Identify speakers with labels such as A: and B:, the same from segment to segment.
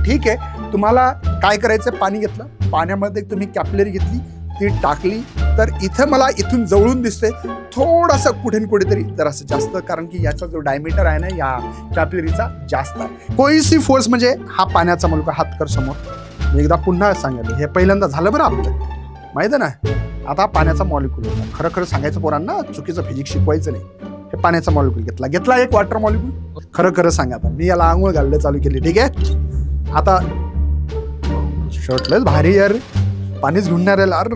A: ठीक आहे, तुम्हाला काय करायचं, पाणी घेतलं, पाण्यामध्ये तुम्ही कॅपिलरी घेतली, ती टाकली, तर इथं मला इथून जवळून दिसते थोडंसं कुठे ना कुठेतरी जरासं जास्त, कारण की याचा जो डायमीटर आहे ना या कॅपिलरीचा जास्त आहे. कोइसिव फोर्स म्हणजे हा पाण्याचा मुलगा. हात कर समोर. एकदा पुन्हा सांगायला, हे पहिल्यांदा झालं बरं आपलं, माहिती ना. आता पाण्याचा मॉलिक्यूल होता. खरं खरं सांगायचं पोरांना, चुकीचं फिजिक्स शिकवायचं नाही. हे पाण्याचा मॉलिक्यूल घेतला एक वॉटर मॉलिक्यूल. खरं खरं सांगा, आता मी याला आंघोळ घालणं चालू केली. ठीक आहे, आता शर्टलेस भारी यार, पाणीच घेऊन नाही राहिलं. अर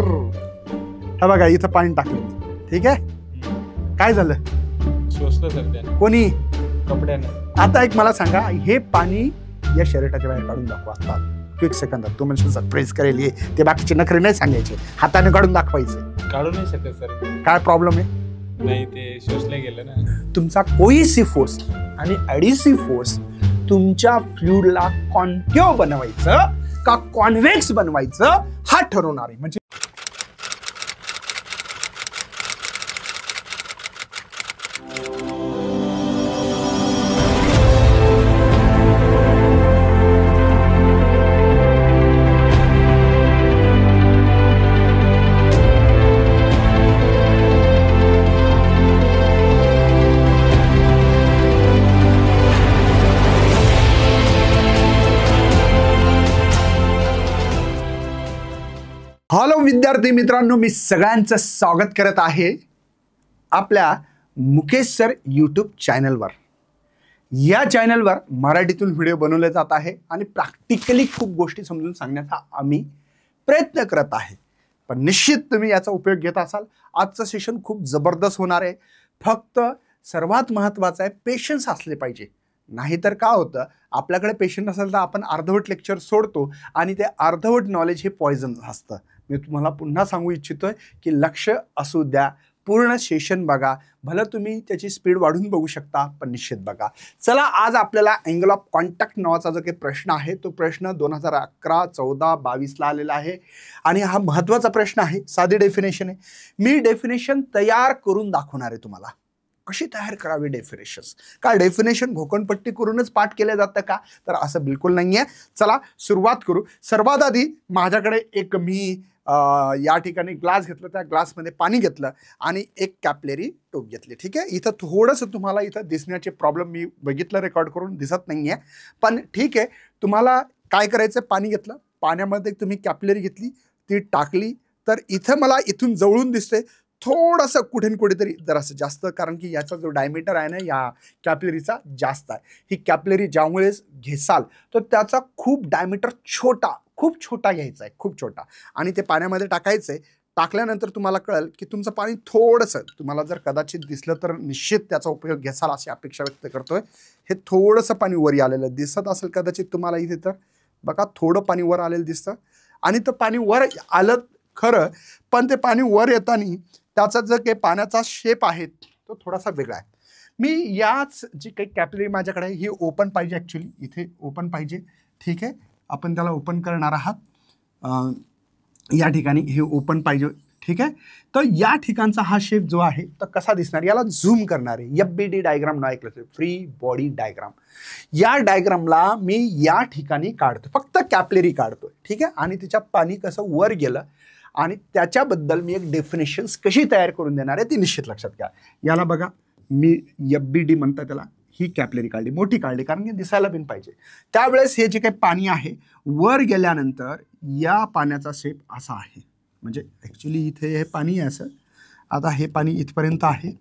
A: हे बघा इथं पाणी टाकलं. ठीक आहे, काय झालं,
B: शोषलं सर
A: कोणी,
B: कपड्यानं.
A: आता एक मला सांगा, हे पाणी या शर्टाच्या बाहेर काढून दाखवा आता क्विक सेकंदात. तू म्हणजे सरप्राईज करेल हे, ते बाकीचे नखरे नाही सांगायचे, हाताने काढून दाखवायचे.
B: काढू नाही शकत सर.
A: काय प्रॉब्लेम आहे,
B: नाही ते शोषलं गेलं ना.
A: तुमचा कोइसिव फोर्स आणि ॲडिसिव्ह फोर्स तुमच्या फ्लुइडला कॉन्केव्ह बनवायचं का कॉन्व्हेक्स बनवायचं हा ठरवणार आहे. म्हणजे हॅलो विद्यार्थी मित्रांनो, मी सगळ्यांचं स्वागत करत आहे आपल्या मुकेश सर यूट्यूब चॅनलवर. या चॅनलवर मराठीतून व्हिडिओ बनवले जात आहे आणि प्रॅक्टिकली खूप गोष्टी समजून सांगण्याचा आम्ही प्रयत्न करत आहे. पण निश्चित तुम्ही याचा उपयोग घेत असाल. आजचं सेशन खूप जबरदस्त होणार आहे. फक्त सर्वात महत्त्वाचं आहे पेशन्स असले पाहिजे. नाहीतर काय होतं, आपल्याकडे पेशन्स असेल तर आपण अर्धवट लेक्चर सोडतो आणि ते अर्धवट नॉलेज हे पॉयझन असतं. मी तुम्हाला पुन्हा सांगू इच्छितोय की लक्ष असू द्या, पूर्ण सेशन बघा. भलं तुम्ही त्याची स्पीड वाढून बघू शकता, पण निश्चित बघा. चला, आज आपल्याला अँगल ऑफ कॉन्टॅक्ट नावाचा जो काही प्रश्न आहे तो प्रश्न 2011, 14, 22ला आलेला आहे आणि हा महत्त्वाचा प्रश्न आहे. साधी डेफिनेशन आहे. मी डेफिनेशन तयार करून दाखवणार आहे तुम्हाला. कशी तयार करावी डेफिनेशन्स. का डेफिनेशन घोकणपट्टी करूनच पाठ केलं जातं का, तर असं बिलकुल नाही आहे. चला सुरुवात करू. सर्वात आधी माझ्याकडे एक मी या ठिकाणी ग्लास घेतलं, त्या ग्लासमध्ये पाणी घेतलं आणि एक कॅपिलरी टोप घेतली. ठीक आहे, इथं थोडंसं तुम्हाला इथं दिसण्याचे प्रॉब्लेम मी बघितलं, रेकॉर्ड करून दिसत नाही आहे, पण ठीक आहे. तुम्हाला काय करायचं, पाणी घेतलं, पाण्यामध्ये तुम्ही कॅपिलरी घेतली, ती टाकली, तर इथं मला इथून जवळून दिसते थोडंसं कुठे ना कुठेतरी जरासं जास्त, कारण की याचा जो डायमीटर आहे ना या कॅपिलरीचा जास्त आहे. ही कॅपिलरी ज्यावेळेस घेसाल तर त्याचा खूप डायमीटर खूप छोटा घ्यायचा आहे, खूप छोटा, आणि ते पाण्यामध्ये टाकायचं आहे. टाकल्यानंतर तुम्हाला कळेल की तुमचं पाणी थोडंसं, तुम्हाला जर कदाचित दिसलं तर निश्चित त्याचा उपयोग घ्याल अशी अपेक्षा व्यक्त करतोय. हे थोडंसं पाणी वर आलेलं दिसत असेल कदाचित तुम्हाला इथे, तर बघा थोडं पाणी वर आलेलं दिसतं आणि ते पाणी वर आलं खरं, पण ते पाणी वर येताना त्याचा जो काही पाण्याचा शेप आहे तो थोडासा वेगळा आहे. मी याच जी काही कॅपिलरी माझ्याकडे आहे ही ओपन पाहिजे, ॲक्च्युली इथे ओपन पाहिजे. ठीक आहे, आपण त्याला ओपन करणार आहात. या ठिकाणी हे ओपन पाहिजे. ठीक आहे, तर या ठिकाणचा हा शेप जो आहे तर कसा दिसणार, याला झूम करणार आहे. FBD डायग्राम नाव ऐकलं, फ्री बॉडी डायग्राम. या डायग्रामला मी या ठिकाणी काढतो, फक्त कॅपिलरी काढतोय. ठीक आहे, आणि तिच्या पाणी कसं वर गेलं आणि त्याच्याबद्दल मी एक डेफिनेशन्स कशी तयार करून देणार आहे ती निश्चित लक्षात घ्या. याला बघा, मी FBD म्हणतात त्याला, ही कॅपिलरी काढली, मोठी काढली, कारण की दिसायला पण पाहिजे. त्यावेळेस हे जे काही पाणी आहे वर गेल्यानंतर या पाण्याचा शेप असा आहे. म्हणजे ॲक्च्युली इथे हे पाणी आहे असं, आता हे पाणी इथपर्यंत आहे,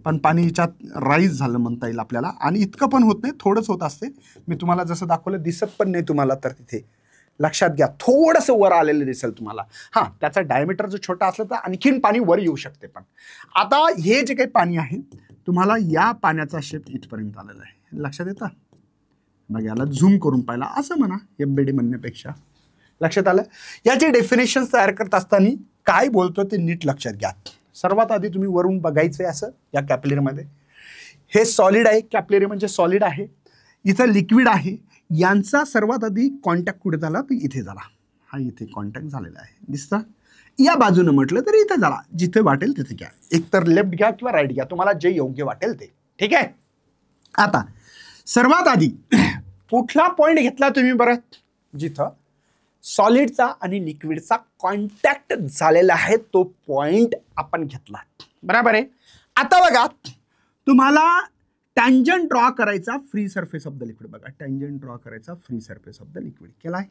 A: पण पाणी याच्यात राईज झालं म्हणता येईल आपल्याला, आणि इतकं पण होत नाही, थोडंच होत असते. मी तुम्हाला जसं दाखवलं दिसत पण नाही तुम्हाला, तर तिथे लक्षात घ्या थोडंसं वर आलेलं दिसेल तुम्हाला. हां, त्याचा डायमीटर जर छोटा असला तर आणखीन पाणी वर येऊ शकते. पण आता हे जे काही पाणी आहे तुम्हाला या पाण्याचा शेप इथपर्यंत आलेला आहे, लक्षात येतं. मग याला झूम करून पाहिला असं म्हणा, FBD म्हणण्यापेक्षा. लक्षात आलं. याचे डेफिनेशन्स तयार करत असताना काय बोलतो ते नीट लक्षात घ्या. सर्वात आधी तुम्ही वरून बघायचं आहे असं, या कॅपिलरीमध्ये हे सॉलिड आहे, कॅपिलरी म्हणजे सॉलिड आहे, इथं लिक्विड आहे. यांचा सर्वात आधी कॉन्टॅक्ट कुठे झाला तर इथे झाला. हा इथे कॉन्टॅक्ट झालेला आहे, दिसतं. या बाजूनं म्हटलं तर इथे झाला, जिथे वाटेल तिथे घ्या, एकतर लेफ्ट घ्या किंवा राईट घ्या, तुम्हाला जे योग्य वाटेल ते. ठीक आहे. आता सर्वात आधी कुठला पॉइंट घेतला तुम्ही बरं, जिथं सॉलिडचा आणि लिक्विडचा कॉन्टॅक्ट झालेला आहे तो पॉइंट आपण घेतला, बरोबर आहे. आता बघा तुम्हाला टँजंट ड्रॉ करायचा free surface of the liquid. बघा टँजंट ड्रॉ करायचा free surface of the liquid केला आहे.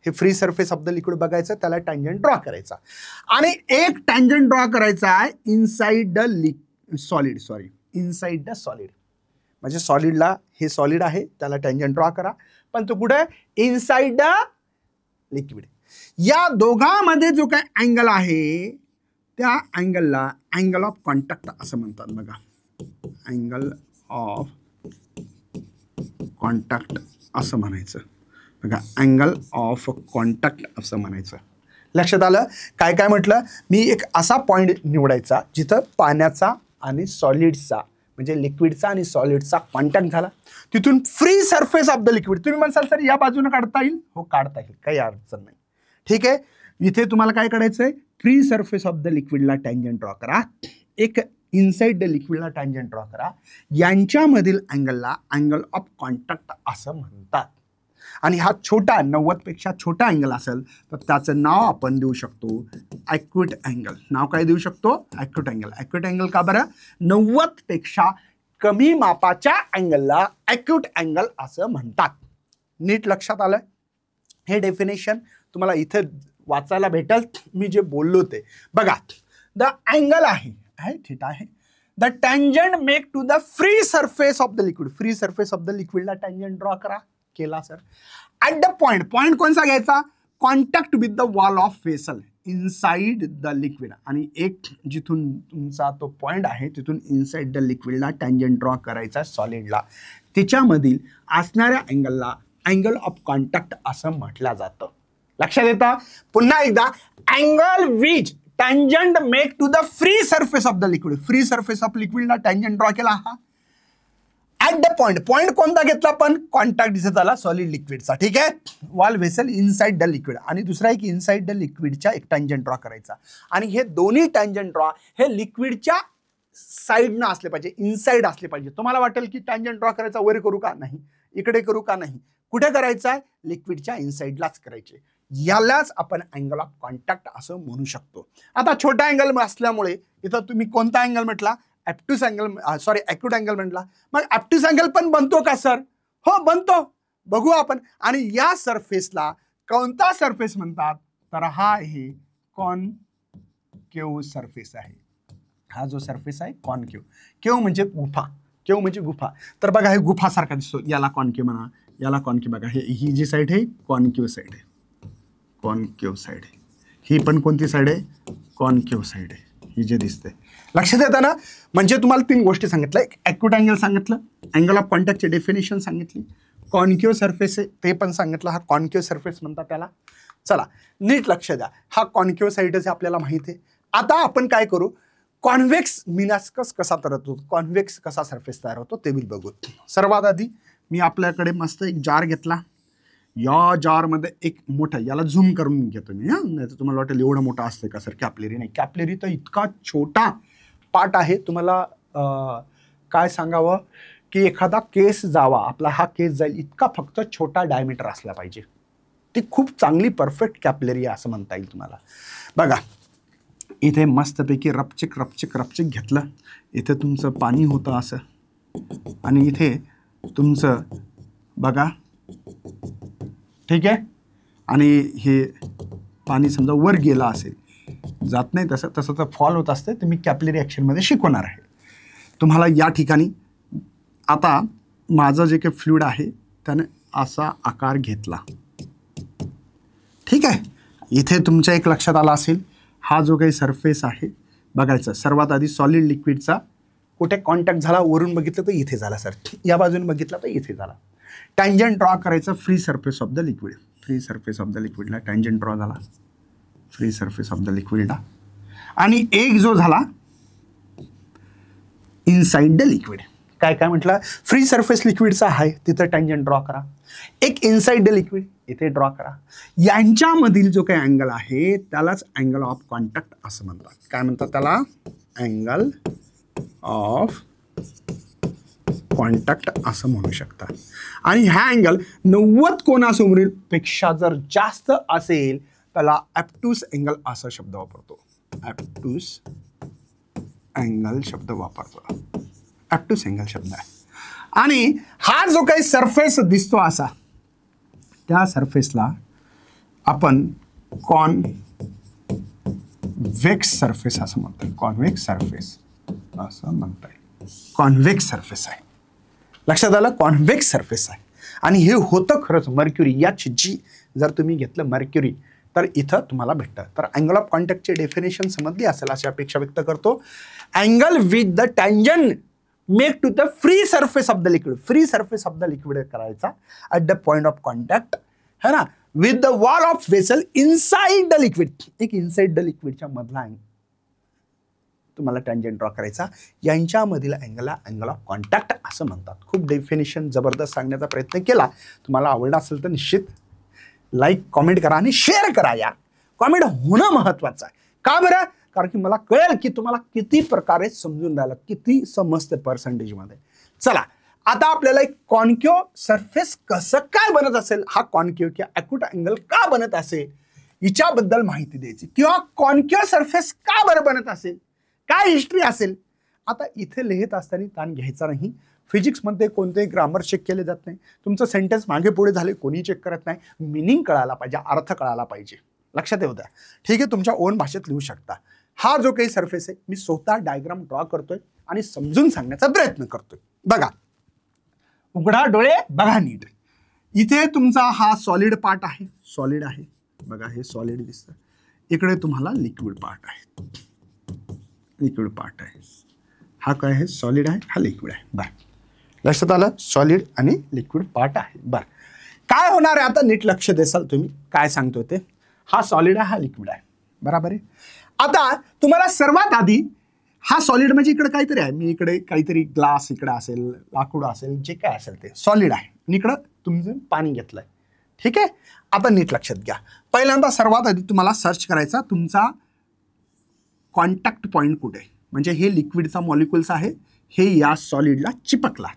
A: हे free surface of the liquid बघायचं, त्याला टँजंट ड्रॉ करायचा. आणि एक टँजंट ड्रॉ करायचा आहे inside the solid, sorry inside the solid. म्हणजे सॉलिडला, हे सॉलिड आहे त्याला टँजंट ड्रॉ करा, पण तो कुठे इनसाइड द लिक्विड. या दोघांमध्ये जो काय अँगल आहे त्या अँगलला अँगल ऑफ कॉन्टॅक्ट असं म्हणतात. बघा अँगल ऑफ कॉन्टॅक्ट असं म्हणायचं. बघा अँगल ऑफ कॉन्टॅक्ट असं म्हणायचं. लक्षात आलं काय काय म्हटलं मी. एक असा पॉइंट निवडायचा जिथं पाण्याचा आणि सॉलिडचा म्हणजे लिक्विडचा आणि सॉलिडचा कॉन्टॅक्ट झाला, तिथून free surface of the liquid. तुम्ही म्हणसाल सर या बाजूने काढता येईल, हो काढता येईल, काही अडचण नाही. ठीक आहे, इथे तुम्हाला काय करायचंय, फ्री सरफेस ऑफ द लिक्विडला टँजंट ड्रॉ करा, एक इनसाइड द लिक्विडला टँजंट ड्रॉ करा. यांच्यामधील अँगलला अँगल ऑफ कॉन्टॅक्ट असं म्हणतात. आणि हा छोटा 90 पेक्षा छोटा अँगल असेल तर त्याचं नाव आपण देऊ शकतो ॲक्यूट अँगल. नाव काय देऊ शकतो, ॲक्यूट अँगल. ॲक्यूट अँगल का बरं, 90 पेक्षा कमी मापाच्या अँगलला ॲक्यूट अँगल असं म्हणतात. नीट लक्षात आलं. हे डेफिनेशन तुम्हाला इथे वाचायला भेटेल. मी जे बोललो ते बघा, द अँगल आहे थिटा आहे, the tangent make to the free surface of the liquid. Free surface of the लिक्विडला टँजंट ड्रॉ करा, केला sir. At the point, point कोणता घ्यायचा, contact with the wall of vessel inside the liquid. आणि एक जिथून तुमचा तो पॉइंट आहे तिथून इनसाइड द लिक्विडला टँजंट ड्रॉ करायचा सॉलिडला. त्याच्यामधील असणाऱ्या अँगलला अँगल ऑफ कॉन्टॅक्ट असं म्हटलं जातं. लक्षात येतं. पुन्हा एकदा, angle which tangent make to the free surface of the liquid. Free surface of लिक्विडला टँजंट ड्रॉ केला हा. ॲट द पॉइंट, पॉइंट कोणता घेतला पण, कॉन्टॅक्ट दिसत आला सॉलिड लिक्विडचा. ठीक आहे, wall vessel inside the liquid. आणि दुसरा एक इनसाइड द लिक्विडच्या एक टँजंट ड्रॉ करायचा. आणि हे दोन्ही टँजंट ड्रॉ हे लिक्विडच्या साईडनं असले पाहिजे, इनसाइड असले पाहिजे. तुम्हाला वाटेल की टँजंट ड्रॉ करायचा वर करू का, नाही. इकडे करू का, नाही. कुठे करायचा आहे, लिक्विडच्या इनसाइडलाच करायचे. यालाच आपण अँगल ऑफ कॉन्टॅक्ट असं म्हणू शकतो. आता छोटा अँगल असल्यामुळे इथं तुम्ही कोणता अँगल म्हटला, ॲप्टूस अँगल, सॉरी ॲक्यूट अँगल म्हटला. मग ॲप्टूस अँगल पण बनतो का सर, हो बनतो, बघू आपण. आणि या सरफेसला कोणता सरफेस म्हणतात, तर हा आहे कॉनकेव सरफेस आहे. हा जो सरफेस आहे कॉनकेव. केव म्हणजे गुफा, केव म्हणजे गुफा. तर बघा हे गुफासारखा दिसतो, याला कॉनकेव म्हणा, याला कॉनकेव. बघा ही जी साईड आहे कॉनकेव साईड आहे, कॉनकेव साईड आहे. ही पण कोणती साईड आहे, कॉनकेव साईड आहे. ही जे दिसते लक्षात येतं ना. म्हणजे तुम्हाला 3 गोष्टी सांगितल्या, एक ॲक्यूट अँगल सांगितलं, अँगल ऑफ कॉन्टॅक्टची डेफिनेशन सांगितली, कॉनकेव सरफेस आहे ते पण सांगितलं. हा कॉनकेव सरफेस म्हणतात त्याला. चला नीट लक्ष द्या, हा कॉनकेव साईडच आपल्याला माहिती आहे. आता आपण काय करू, कॉन्व्हेक्स मिनास्कस कसा तयार होतो, कॉन्व्हेक्स कसा सरफेस तयार होतो ते बी बघू. सर्वात आधी मी आपल्याकडे मस्त एक जार घेतला. या जारमध्ये एक मोठा, याला झूम करून घेतो मी, नाही तर तुम्हाला वाटेल एवढं मोठा असतं का सर कॅपलेरी. नाही, कॅपलेरी तर इतका छोटा पार्ट आहे. तुम्हाला काय सांगावं की एखादा केस जावा, आपला हा केस जाईल इतका फक्त छोटा डायमीटर असला पाहिजे. ती खूप चांगली परफेक्ट कॅपलेरी आहे असं म्हणता येईल तुम्हाला. बघा इथे मस्तपैकी रपचिक रपचिक रपचिक घेतलं. इथे तुमचं पाणी होतं असं, आणि इथे तुमचं बघा, ठीक आहे. आणि हे पाणी समजा वर गेला असेल, जात नाही तसं तसं तर फॉल होत असते. ते मी कॅपलरी ॲक्शनमध्ये शिकवणार आहे तुम्हाला. या ठिकाणी आता माझं जे काही फ्लुइड आहे त्याने असा आकार घेतला, ठीक आहे. इथे तुमच्या एक लक्षात आला असेल, हा जो काही सरफेस आहे बघायचा. सर्वात आधी सॉलिड लिक्विडचा कुठे कॉन्टॅक्ट झाला, वरून बघितलं तर इथे झाला सर, या बाजूने बघितलं तर इथे झाला. टँजंट ड्रॉ करायचं free surface of the liquid. Free surface of the लिक्विडला टँजंट ड्रॉ झाला, फ्री सरफेस ऑफ द लिक्विडला. आणि एक जो झाला इनसाइड द लिक्विड. काय काय म्हटलं, फ्री सरफेस लिक्विडचा आहे तिथं टँजंट ड्रॉ करा. एक इनसाइड द लिक्विड इथे ड्रॉ करा. यांच्यामधील जो काही अँगल आहे त्यालाच अँगल ऑफ कॉन्टॅक्ट असं म्हणतात. काय म्हणतात त्याला, अँगल ऑफ कॉन्टॅक्ट असं म्हणू शकता. आणि हा अँगल 90 कोनासमोरील जर जास्त असेल त्याला ॲप्टूस अँगल असा शब्द वापरतो. ॲप्टूस अँगल शब्द वापरतो. ॲप्टूस अँगल शब्द आहे. आणि हा जो काही सरफेस दिसतो असा, त्या सरफेसला आपण कॉन्व्हेक्स सरफेस असं म्हणतोय. कॉन्व्हेक्स सरफेस असं म्हणताय. कॉन्व्हेक्स सरफेस आहे. लक्षात आलं? कॉन्व्हेक्स सरफेस आहे. आणि हे होतं खरंच मर्क्युरी. याची जी जर तुम्ही घेतलं मर्क्युरी तर इथं तुम्हाला भेटतं. तर अँगल ऑफ कॉन्टॅक्टची डेफिनेशन समजली असेल अशी अपेक्षा व्यक्त करतो. Angle with the tangent make to the free surface of the liquid. Free surface of the liquid करायचा at the point of contact है ना, with the wall of vessel inside the liquid. एक इनसाइड द लिक्विडच्या मधला तुम्हाला tangent draw करायचा. यांच्यामधील अँगलला angle of contact असं म्हणतात. खूप डेफिनेशन जबरदस्त सांगण्याचा प्रयत्न केला. तुम्हाला आवडला असेल तर निश्चित लाईक कॉमेंट करा आणि शेअर करा. यार कॉमेंट होणं महत्वाचं आहे. का बरं? कारण की मला कळेल की तुम्हाला किती प्रकारे समजून राहिलं, किती समजते पर्सेंटेजमध्ये. चला आता आपल्याला एक कॉन्केव सरफेस कसं काय बनत असेल, हा कॉन्केव किंवा ॲक्यूट अँगल का बनत असेल हिच्याबद्दल माहिती द्यायची. किंवा कॉन्केव सरफेस का बरं बनत असेल, काय हिस्ट्री असेल. आता इथे लिहित असताना ताण घ्यायचा नाही. फिजिक्समध्ये कोणतेही ग्रामर चेक केले जात नाही. तुमचं सेंटेन्स मागे पुढे झाले कोणी चेक करत नाही. मिनिंग कळायला पाहिजे, अर्थ कळायला पाहिजे. लक्षात येऊ द्या. ठीक आहे, तुमच्या ओन भाषेत लिहू शकता. हा जो काही सरफेस आहे मी स्वतः डायग्राम ड्रॉ करतोय आणि समजून सांगण्याचा प्रयत्न करतोय. बघा, उघडा डोळे, बघा नीट. इथे तुमचा हा सॉलिड पार्ट आहे. सॉलिड आहे बघा, हे सॉलिड दिसतं. इकडे तुम्हाला लिक्विड पार्ट आहे. लिक्विड पार्ट आहे. हा काय आहे? सॉलिड आहे. हा लिक्विड आहे. बरं, लक्षात आलं? सॉलिड आणि लिक्विड पार्ट आहे. बरं, काय होणार आहे आता नीट लक्ष देसाल तुम्ही काय सांगतोय ते. हा सॉलिड आहे, हा लिक्विड आहे. बरोबर आहे. आता तुम्हाला सर्वात आधी हा सॉलिड म्हणजे इकडे काहीतरी आहे. मी इकडे काहीतरी ग्लास इकडे असेल, लाकूड असेल, जे काय असेल ते सॉलिड आहे. आणि इकडं तुमचं पाणी घेतलंय. ठीक आहे. आता नीट लक्षात घ्या. पहिल्यांदा सर्वात आधी तुम्हाला सर्च करायचा तुमचा कॉन्टॅक्ट पॉईंट कुठे आहे. म्हणजे हे लिक्विडचा मॉलिक्युल्स आहे, हे या सॉलिडला चिपकला.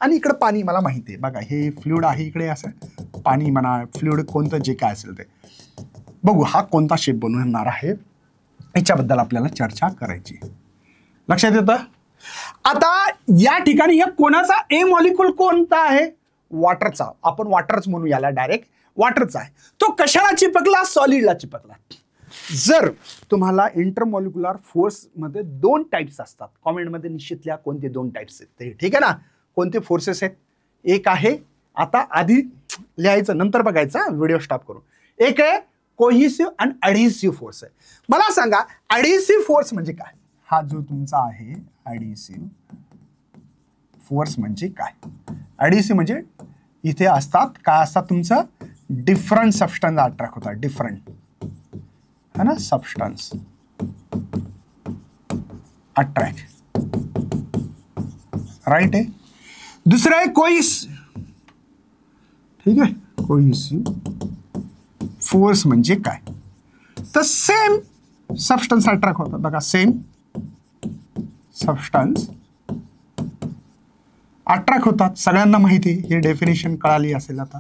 A: आणि इकडं पाणी मला माहिती आहे. बघा, हे फ्लुइड आहे. इकडे असं पाणी म्हणा, फ्लुइड कोणतं जे काय असेल ते. बघू हा कोणता शेप बनवणार आहे याच्याबद्दल आपल्याला चर्चा करायची. लक्षात येतं? आता या ठिकाणी या कोणाचा ए मॉलिक्यूल कोणता आहे? वॉटरचा. आपण वॉटरच म्हणू याला डायरेक्ट. वॉटरचा आहे. तो कशाला चिपकला? सॉलिडला चिपकला. जर तुम्हाला इंटरमॉलिक्युलर फोर्समध्ये 2 टाइप्स असतात, कॉमेंटमध्ये निश्चित लिहा कोणते 2 टाइप्स आहेत ते. ठीक आहे ना? कोणते फोर्सेस आहेत? एक आहे, आता आधी लिहायचं नंतर बघायचं व्हिडिओ स्टॉप करून. एक आहे कोहिसिव्ह आणि अडहिसिव्ह फोर्स आहे. मला सांगा अडहिसिव्ह फोर्स म्हणजे काय? हा जो तुमचा आहे अडहिसिव्ह फोर्स म्हणजे काय? अडहिसिव्ह म्हणजे इथे असतात काय असतात तुमचं डिफरंट सबस्टन्स अट्रॅक्ट होतात. डिफरंट है ना, सबस्टन्स अट्रॅक्ट. राईट आहे. दुसरं आहे ठीक आहे, कोहिसिव्ह फोर्स म्हणजे काय? तर सेम सबस्टन्स अट्रॅक्ट होतात. बघा, सेम सबस्टन्स अट्रॅक्ट होतात. सगळ्यांना माहिती आहे, हे डेफिनेशन कळाली असेल आता.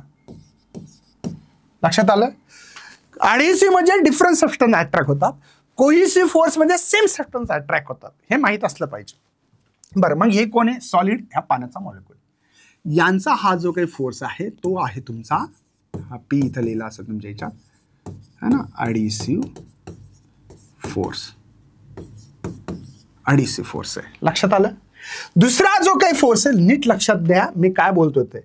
A: लक्षात आलं? अडहिसिव्ह म्हणजे डिफरंट सबस्टन्स अट्रॅक्ट होतात. कोहिसिव्ह फोर्स म्हणजे सेम सबस्टन्स अट्रॅक्ट होतात. हे माहीत असलं पाहिजे. बरं, मग हे कोण आहे? सॉलिड, ह्या पाण्याचा मॉलिक्यूल. यांचा हा जो काही फोर्स आहे तो आहे तुमचा, हा पी इथं लिहिला असेल तुमच्या ह्याच्यात है ना, अडहिसिव्ह फोर्स. अडहिसिव्ह फोर्स आहे. लक्षात आलं? दुसरा जो काही फोर्स आहे नीट लक्षात द्या मी काय बोलतोय ते.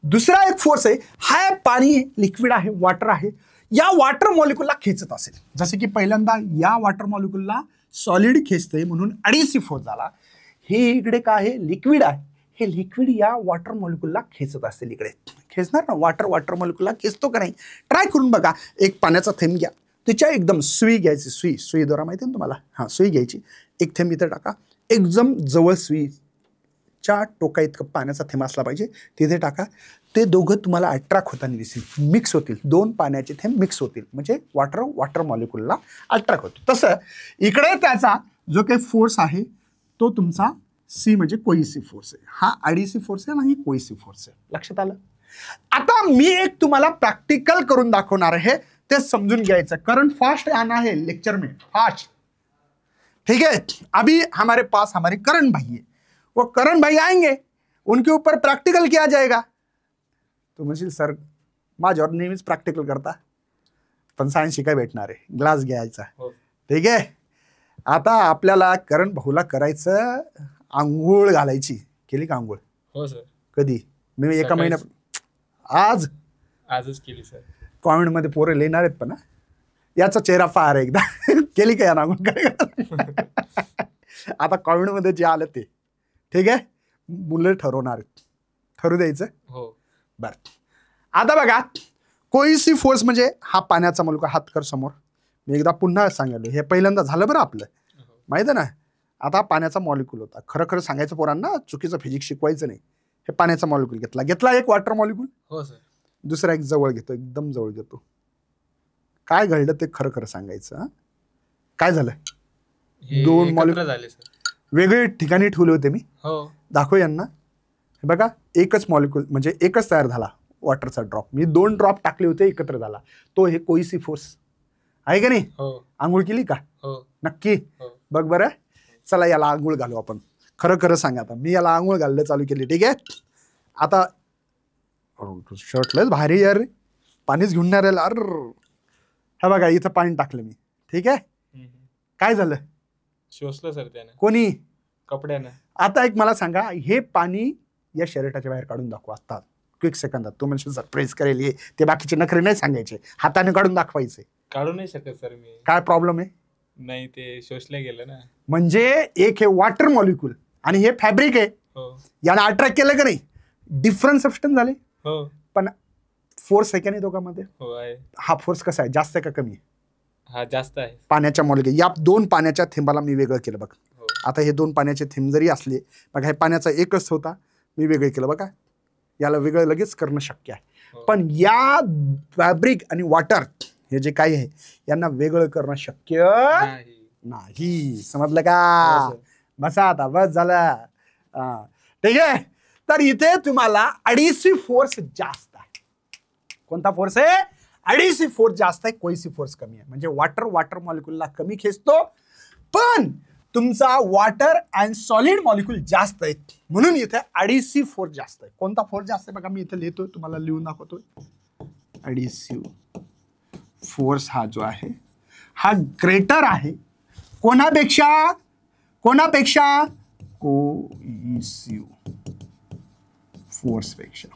A: दुसरा एक फोर्स आहे, हा पाणी लिक्विड आहे, वॉटर आहे, या वॉटर मॉलिक्यूलला खेचत असेल. जसे की पहिल्यांदा या वॉटर मॉलिक्यूलला सॉलिड खेचते म्हणून अडहिसिव्ह फोर्स झाला. हे इकडे काय आहे? लिक्विड आहे. हे लिक्विड या वॉटर मॉलिक्यूलला खेचत असेल. इकडे खेचणार ना, वॉटर मॉलिक्यूलला खेचतो का नाही? ट्राय करून बघा. एक पाण्याचा थेंब घ्या, त्याच्या एकदम सुई घ्यायची. सुई दोरा माहिती आहे ना तुम्हाला? हां, सुई घ्यायची. एक थेंब इथं टाका. एकदम जवळ सुईच्या टोका इतकं पाण्याचा थेंब असला पाहिजे, तिथे टाका. ते दोघं तुम्हाला अट्रॅक्ट होताना दिसेल, मिक्स होतील. 2 पाण्याचे थेंब मिक्स होतील म्हणजे वॉटर मॉलिक्यूलला अट्रॅक्ट होतो. तसं इकडे त्याचा जो काही फोर्स आहे तो तुमचा सी म्हणजे कोइसिव्ह फोर्स आहे, हा ऍडिसिव्ह फोर्स आहे आणि कोइसिव्ह फोर्स आहे. लक्षात आलं. आता मी एक तुम्हाला प्रॅक्टिकल करून दाखवणार आहे, ते समझून घ्यायचं. करंट फास्ट आना है लेक्चर में, फास्ट. ठीक है, अभी हमारे पास हमारे करण भाई है, वो करण भाई आएंगे, उनके ऊपर प्रैक्टिकल किया जाएगा. तो म्हणशील सर माझ्यावर नेहमीच प्रॅक्टिकल करता, पण सायन्स शिकाय भेटणार आहे, ग्लास घ्यायचा. ठीक आहे. आता आपल्याला करण भाऊला करायचं आंघोळ घालायची. केली का आंघोळ?
B: हो सर.
A: कधी? मी एका महिन्या
B: आजच केली सर.
A: कॉमेंट मध्ये पोरं लिहिणार आहेत पण याचा चेहरा फार एकदा केली का या आंघोळ काय. आता कॉमेंट मध्ये जे आलं ते ठीक आहे, मुलं ठरवणार आहेत, ठरू द्यायचं.
B: हो
A: बर. आता बघा, कोइसिव्ह फोर्स म्हणजे हा पाण्याचा मॉलिक्यूल. हात कर समोर. मी एकदा पुन्हा सांगितलं, हे पहिल्यांदा झालं बरं आपलं, माहिती आहे ना. आता हा पाण्याचा मॉलिक्यूल होता. खरं खरं सांगायचं पोरांना, चुकीचं फिजिक्स शिकवायचं नाही. हे पाण्याचा मॉलिक्यूल घेतला एक वॉटर मॉलिक्यूल.
B: हो सर.
A: दुसरा एक जवळ घेतो, एकदम जवळ घेतो. काय घडलं ते खरं खरं सांगायचं. काय झालं? दोन मॉलिक्यूल
B: झाले सर,
A: वेगळे ठिकाणी ठेवले होते मी.
B: हो.
A: दाखव यांना. हे बघा, एकच मॉलिक्यूल म्हणजे एकच तयार झाला वॉटरचा ड्रॉप. मी 2 ड्रॉप टाकले होते, एकत्र झाला. तो हे कोइसिव्ह फोर्स आहे का नाही?
B: हो.
A: आंघोळ केली का?
B: हो.
A: नक्की.
B: हो.
A: बघ बरं. चला याला आंघोळ घालू आपण. खरं खरं सांगा. आता मी याला आंघोळ घाललं चालू केली. ठीक आहे. आता शर्टलंच भारी यार, पाणीच घेऊन नाही राहिलं. अर हा बघा, इथं पाणी टाकलं मी. ठीक आहे. काय झालं?
B: शोषलं सर त्याने.
A: कोणी?
B: कपड्यानं.
A: आता एक मला सांगा, हे पाणी या शर्टाच्या बाहेर काढून दाखवा आता क्विक सेकंदात. तो म्हणजे सरप्राईज करेल हे, ते बाकीचे नखरे नाही सांगायचे, हाताने काढून दाखवायचे.
B: काढू नाही शकत सर मी.
A: काय प्रॉब्लेम आहे?
B: नाही, ते शोषले गेलं ना.
A: म्हणजे एक हे वॉटर मॉलिक्यूल आणि हे फॅब्रिक आहे.
B: हो.
A: याला अट्रॅक्ट केलं का नाही? डिफरंट सबस्टन्स झाले.
B: हो.
A: पण फोर्स आहे का नाही दोघांमध्ये?
B: हो आहे.
A: हा फोर्स कसा आहे, जास्त आहे का कमी आहे?
B: हा जास्त आहे.
A: पाण्याच्या मॉलिक्यूल, या 2 पाण्याच्या थेंबाला मी वेगळं केलं बघ.
B: हो.
A: आता हे 2 पाण्याचे थेंब जरी असले बघा, हे पाण्याचा एकच होता, मी वेगळं केलं बघा. याला वेगळं लगेच करणं शक्य आहे.
B: हो.
A: पण या फॅब्रिक आणि वॉटर हे जे काही आहे यांना वेगळं करणं शक्य नाही. समजलं का?
B: हो सर.
A: बसा आता, बस झालं. ठीक आहे. तर इथे तुम्हाला ऍडिसिव्ह फोर्स जास्त आहे. कोणता फोर्स आहे? ऍडिसिव्ह फोर्स जास्त आहे, कोइसिव्ह फोर्स कमी आहे. म्हणजे वॉटर मॉलिक्यूलला कमी खेचतो, पण तुमचा वॉटर अँड सॉलिड मॉलिक्यूल जास्त आहे, म्हणून इथे ऍडिसिव्ह फोर्स जास्त आहे. कोणता फोर्स जास्त आहे बघा, मी इथे लिहितोय, तुम्हाला लिहून दाखवतोय. ऍडिसिव्ह फोर्स हा जो आहे हा ग्रेटर आहे कोणापेक्षा? कोइसिव्ह फोर्स पेक्षा.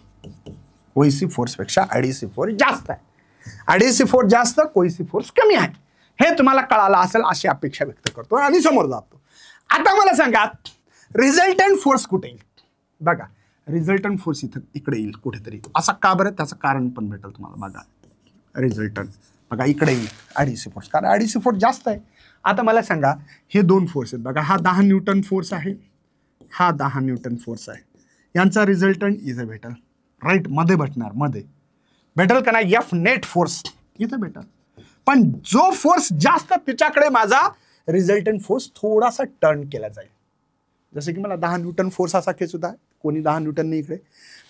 A: कोइसिव्ह फोर्स पेक्षा ऍडिसिव्ह फोर्स जास्त आहे. ऍडिसिव्ह फोर्स जास्त, कोइसिव्ह फोर्स कमी आहे. हे तुम्हाला कळालं असेल अशी अपेक्षा व्यक्त करतो आणि समोर जातो. आता मला सांगा, रिझल्टंट फोर्स कुठे येईल? बघा, रिझल्टंट फोर्स इकडे येईल कुठेतरी. असा का बरं? त्याचं कारण पण भेटेल तुम्हाला. बघा, रिझल्टंट बघा इकडे येईल ऍडिसिव्ह फोर्स, कारण ऍडिसिव्ह फोर्स जास्त आहे. आता मला सांगा, हे 2 फोर्स आहेत बघा. हा 10 न्यूटन फोर्स आहे, हा 10 न्यूटन फोर्स आहे. यांचा रिझल्टंट इथे भेटेल. राईट, मध्ये भेटणार, मध्ये भेटेल का नाही? एफ नेट फोर्स इथे भेटेल. पण जो फोर्स जास्त तिच्याकडे माझा रिझल्टंट फोर्स थोडासा टर्न केला जाईल. जसं की मला 10 न्यूटन फोर्स असा खेच होता, कोणी 10 न्यूटन नाही इकडे,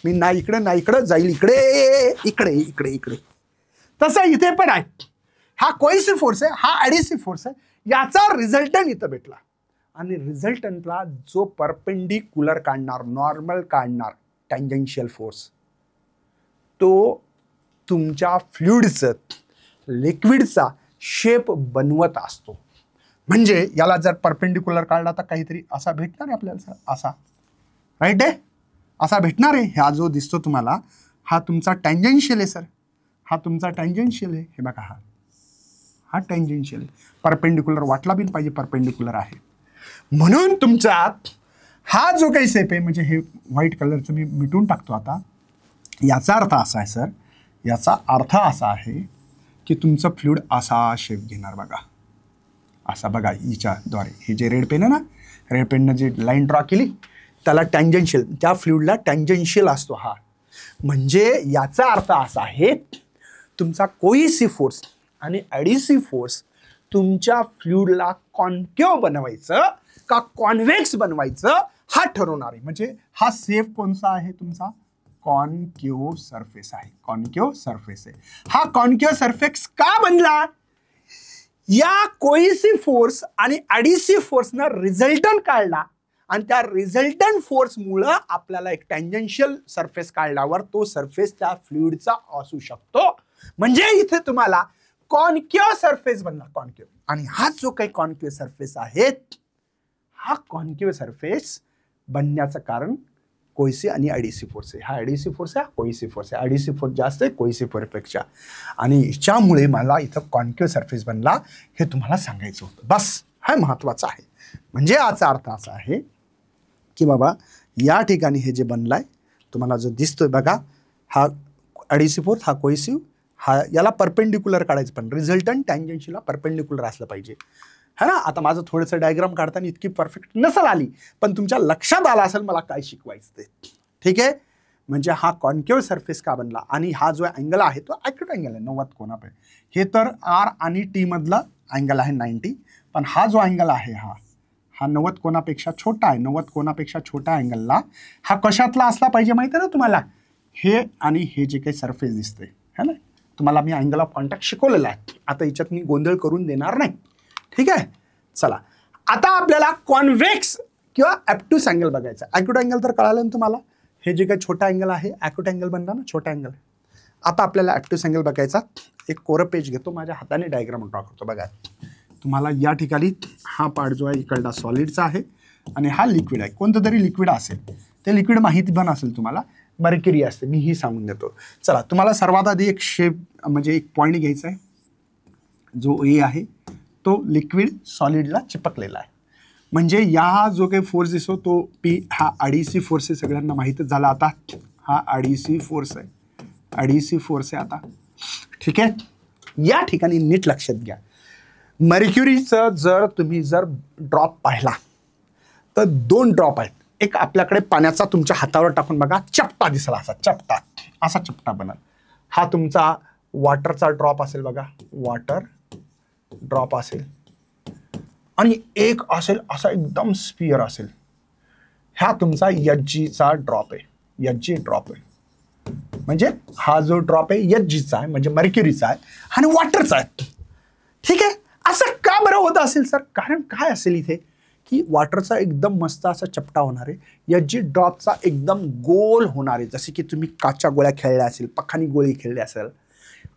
A: मी ना इकडे जाईल, इकडे. तसं इथे पण आहे. हा कोइसिव्ह फोर्स आहे, हा ऍडिसिव्ह फोर्स आहे. याचा रिझल्टंट इथं भेटला आणि रिझल्टंटला जो परपेंडिक्युलर काढणार, नॉर्मल काढणार, टँजेन्शियल फोर्स, तो तुमच्या फ्लुइडचं, लिक्विडचा शेप बनवत असतो. म्हणजे याला जर परपेंडिक्युलर काढला तर काहीतरी असा भेटणार आहे आपल्याला, असा. राईट आहे, असा भेटणार आहे. हा जो दिसतो तुम्हाला, हा तुमचा टँजेन्शियल आहे सर. हा तुमचा टँजेन्शियल आहे. हे बघा, हा टँजेन्शियल आहे. परपेंडिक्युलर वाटला बी पाहिजे, परपेंडिक्युलर आहे. म्हणून तुमचा हा जो काही शेप आहे, म्हणजे हे व्हाईट कलरचं मी मिटून टाकतो आता. याचा अर्थ असा आहे सर, याचा अर्थ असा आहे की तुमचं फ्लुइड असा शेप घेणार बघा, असा. बघा, हिच्याद्वारे हे जे रेड पेन आहे ना, रेड पेननं जे लाईन ड्रॉ केली त्याला टँजेन्शियल, त्या फ्लुइडला टँजेन्शियल असतो हा. म्हणजे याचा अर्थ असा आहे, तुमचा कोइसिव्ह फोर्स आणि ऍडिसिव्ह फोर्स तुमच्या फ्लुइडला कॉन्केव्ह बनवायचं का कॉन्व्हेक्स बनवायचं, हा ठरवणार आहे. म्हणजे हा सेफ कोणता आहे तुमचा, कॉन्केव्ह सरफेस आहे. कॉन्केव्ह सरफेस आहे. हा कॉन्केव्ह सरफेस का बनला, या कोइसिव्ह फोर्स आणि ॲडिसिव्ह फोर्सनं रिझल्टंट काढला आणि त्या रिझल्टंट फोर्समुळं आपल्याला एक टँजेन्शियल सरफेस काढल्यावर तो सरफेस त्या फ्लुइडचा असू शकतो. म्हणजे इथे तुम्हाला कॉन्केव्ह सरफेस बनला, कॉन्केव्ह. आणि हा जो काही कॉन्केव्ह सरफेस आहे, हा कॉन्केव्ह सरफेस बनण्याचं कारण कोइसिव्ह आणि ॲडिसिव्ह फोर्स आहे. हा ॲडिसिव्ह फोर्स आहे, कोइसिव्ह फोर्स आहे. ॲडिसिव्ह फोर्स जास्त आहे कोइसिव्ह फोर्सपेक्षा, आणि याच्यामुळे मला इथं कॉन्केव्ह सरफेस बनला हे तुम्हाला सांगायचं होतं. बस हा महत्त्वाचं आहे. म्हणजे याचा अर्थ असा आहे की बाबा या ठिकाणी हे जे बनलाय तुम्हाला जो दिसतोय बघा, हा ॲडिसिव्ह फोर्स, हा कोइसिव्ह, हा याला परपेंडिक्युलर काढायचं, पण रिझल्टंट टँजेन्शियलला परपेंडिक्युलर असलं पाहिजे, है ना. आता माझं थोडंसं डायग्राम काढताना इतकी परफेक्ट नसेल आली, पण तुमच्या लक्षात आलं असेल मला काय शिकवायचं ते. ठीक आहे. म्हणजे हा कॉन्केव्ह सरफेस का बनला, आणि हा जो अँगल आहे तो ॲक्युट अँगल आहे 90 कोनापे. हे तर आर आणि टी मधला अँगल आहे 90, पण हा जो अँगल आहे हा 90 कोनापेक्षा छोटा आहे. 90 कोनापेक्षा छोट्या अँगलला हा कशातला असला पाहिजे माहिती आहे ना तुम्हाला, हे आणि हे जे काही सरफेस दिसते है ना, तुम्हाला मी अँगल ऑफ कॉन्टॅक्ट शिकवलेला आहे. आता याच्यात मी गोंधळ करून देणार नाही. ठीक आहे. चला आता आपल्याला कॉन्व्हेक्स किंवा ॲप्टूस अँगल बघायचा. ॲक्यूट अँगल तर कळालं ना तुम्हाला, हे जे काही छोटा अँगल आहे ॲक्यूट अँगल बनला ना, छोटा अँगल. आता आपल्याला ॲप्टूस अँगल बघायचा. एक कोरं पेज घेतो, माझ्या हाताने डायग्राम ड्रॉ करतो. बघा तुम्हाला या ठिकाणी हा पार्ट जो आहे इकडला सॉलिडचा आहे आणि हा लिक्विड आहे. कोणतं तरी लिक्विड असेल, ते लिक्विड माहिती पण असेल तुम्हाला, मर्क्युरी असते, मी ही सांगून देतो. चला तुम्हाला सर्वात आधी एक शेप म्हणजे एक पॉईंट घ्यायचा आहे, जो ए आहे तो लिक्विड सॉलिडला चिपकलेला आहे. म्हणजे या जो काही फोर्स दिसतो तो पी, हा ॲडिसिव्ह फोर्स आहे, सगळ्यांना माहीतच झाला आता. हा ॲडिसिव्ह फोर्स आहे, ॲडिसिव्ह फोर्स आहे. आता ठीक आहे. या ठिकाणी नीट लक्षात घ्या, मर्क्युरीचं जर तुम्ही ड्रॉप पाहिला तर 2 ड्रॉप आहेत. एक आपल्याकडे पाण्याचा तुमच्या हातावर टाकून बघा, चपटा दिसला, असा चपटा, असा चपटा बनल. हा तुमचा वॉटरचा ड्रॉप असेल बघा, वॉटर ड्रॉप असेल, आणि एक असेल असा एकदम स्पिअर असेल, हा तुमचा एचजीचा ड्रॉप आहे. एचजी ड्रॉप आहे म्हणजे हा जो ड्रॉप आहे एचजीचा आहे, म्हणजे मर्क्युरीचा आहे आणि वॉटरचा आहे. ठीक आहे. असं का बरं होत असेल सर, कारण काय असेल इथे की वॉटरचा एकदम मस्त असा चपटा होणार आहे, एचजी ड्रॉपचा एकदम गोल होणार आहे, जसे की तुम्ही काच्या गोळ्या खेळल्या असेल, पखानी गोळी खेळली असेल,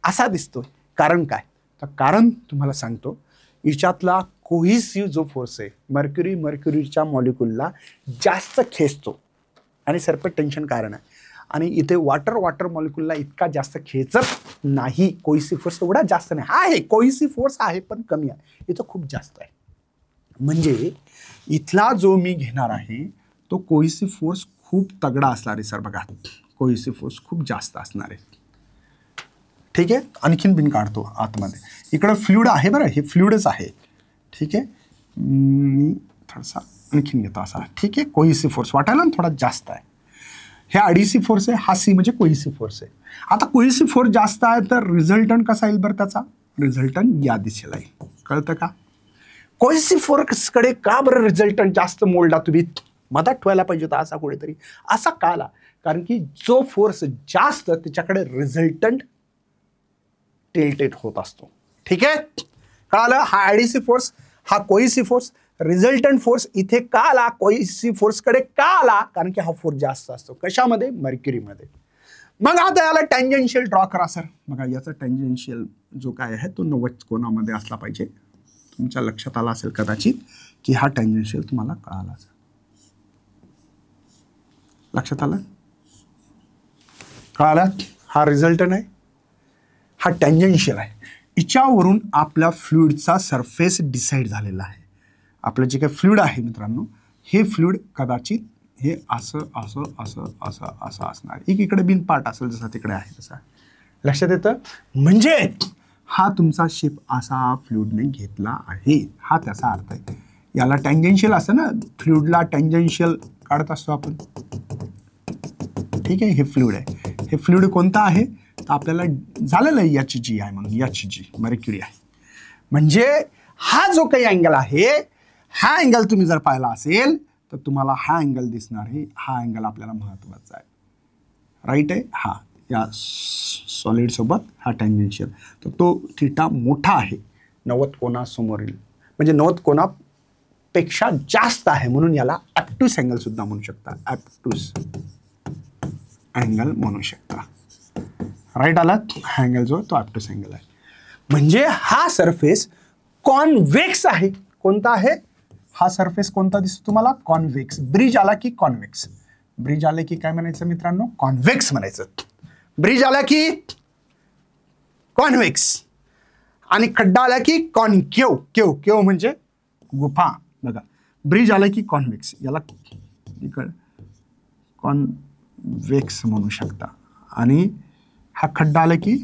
A: असा दिसतोय. कारण काय, तर कारण तुम्हाला सांगतो, याच्यातला कोहिसिव्ह जो फोर्स आहे, मर्क्युरीच्या मॉलिक्यूलला जास्त खेचतो आणि सरपट टेन्शन कारण आहे. आणि इथे वॉटर मॉलिक्यूलला इतका जास्त खेचत नाही. कोहिसिव्ह फोर्स एवढा जास्त नाही आहे, कोहिसिव्ह फोर्स आहे पण कमी आहे, इथं खूप जास्त आहे. म्हणजे इथला जो मी घेणार आहे तो कोहिसिव्ह फोर्स खूप तगडा असणार आहे सर. बघा कोहिसिव्ह फोर्स खूप जास्त असणार आहे. ठीक आहे. आणखीन बिन काढतो आतमध्ये, इकडं फ्लुइड आहे बरं, हे फ्लुइडच आहे. ठीक आहे. मी थोडासा आणखीन घेतो असा. ठीक आहे. कोहिसिव्ह फोर्स वाटायला थोडा जास्त आहे. हे ॲडिसिव्ह फोर्स आहे, हा सी म्हणजे कोहिसिव्ह फोर्स आहे. आता कोहिसिव्ह फोर्स जास्त आहे तर रिझल्टंट कसा येईल बरं, त्याचा रिझल्टंट या दिशेला येईल. कळतं का? कोहिसिव्ह फोर्सकडे का बरं रिझल्टंट जास्त मोडला तुम्ही, मधात ठेवायला पाहिजे होता असा कुठेतरी. असा का आला, कारण की जो फोर्स जास्त त्याच्याकडे रिझल्टंट टिल्टेड होत असतो. ठीक आहे. कळालं? हा ॲडिसिव्ह फोर्स, हा कोहिसिव्ह फोर्स. रिझल्टंट फोर्स इथे का आला, कोहिसिव्ह फोर्सकडे का आला, कारण की हा फोर्स जास्त असतो कशामध्ये, मर्क्युरीमध्ये. मग आता याला टँजेन्शियल ड्रॉ करा सर. बघा याचा टँजेन्शियल जो काय आहे तो 90 कोनामध्ये असला पाहिजे. तुमच्या लक्षात आला असेल कदाचित की हा टँजेन्शियल तुम्हाला कळाला. लक्षात आलं? कळालं? हा रिझल्टंट आहे, हा टँजेन्शियल आहे. याच्यावरून आपल्या फ्लुइडचा सरफेस डिसाईड झालेला आहे. आपलं जे काही फ्लुइड आहे मित्रांनो, हे फ्लुइड कदाचित हे असं असं असं असं असं असणार. एक इकडे बिन पार्ट असेल जसा तिकडे आहे तसा. लक्षात येतं? म्हणजे हा तुमचा शेप असा फ्लुइडने घेतला आहे, हा त्याचा अर्थ आहे. याला टँजेन्शियल असतं ना, फ्लुइडला टँजेन्शियल काढत असतो आपण. ठीक आहे. हे फ्लुइड आहे. हे फ्लुइड कोणतं आहे तर आपल्याला झालेलं आहे एच जी आहे, म्हणून एच जी मर्क्युरी आहे. म्हणजे हा जो काही अँगल आहे, हा अँगल तुम्ही जर पाहिला असेल तर तुम्हाला हा अँगल दिसणार आहे, हा अँगल आपल्याला महत्त्वाचा आहे, राईट आहे हा, या सॉलिड सोबत हा टँजेन्शियल, तर तो थिटा मोठा आहे 90 कोनासमोरील, म्हणजे 90 कोनापेक्षा जास्त आहे, म्हणून याला ॲप्टूस अँगल सुद्धा म्हणू शकता, ॲप्टूस अँगल म्हणू शकता, राईट आलात. हा अँगल जो तो ॲप्टूस अँगल आहे. म्हणजे हा सरफेस कॉन्व्हेक्स आहे. कोणता आहे हा सरफेस? कोणता दिसतो तुम्हाला? कॉन्व्हेक्स. ब्रिज आला की कॉन्व्हेक्स, ब्रिज आले की काय म्हणायचं मित्रांनो? कॉन्व्हेक्स म्हणायचं. ब्रिज आला की कॉन्व्हेक्स, आणि खड्डा आला की कॉनकेव. केव केव म्हणजे गुफा. बघा, ब्रिज आला की कॉन्व्हेक्स, याला इकडे कॉन्व्हेक्स म्हणू शकता, आणि हा खड्डा आला की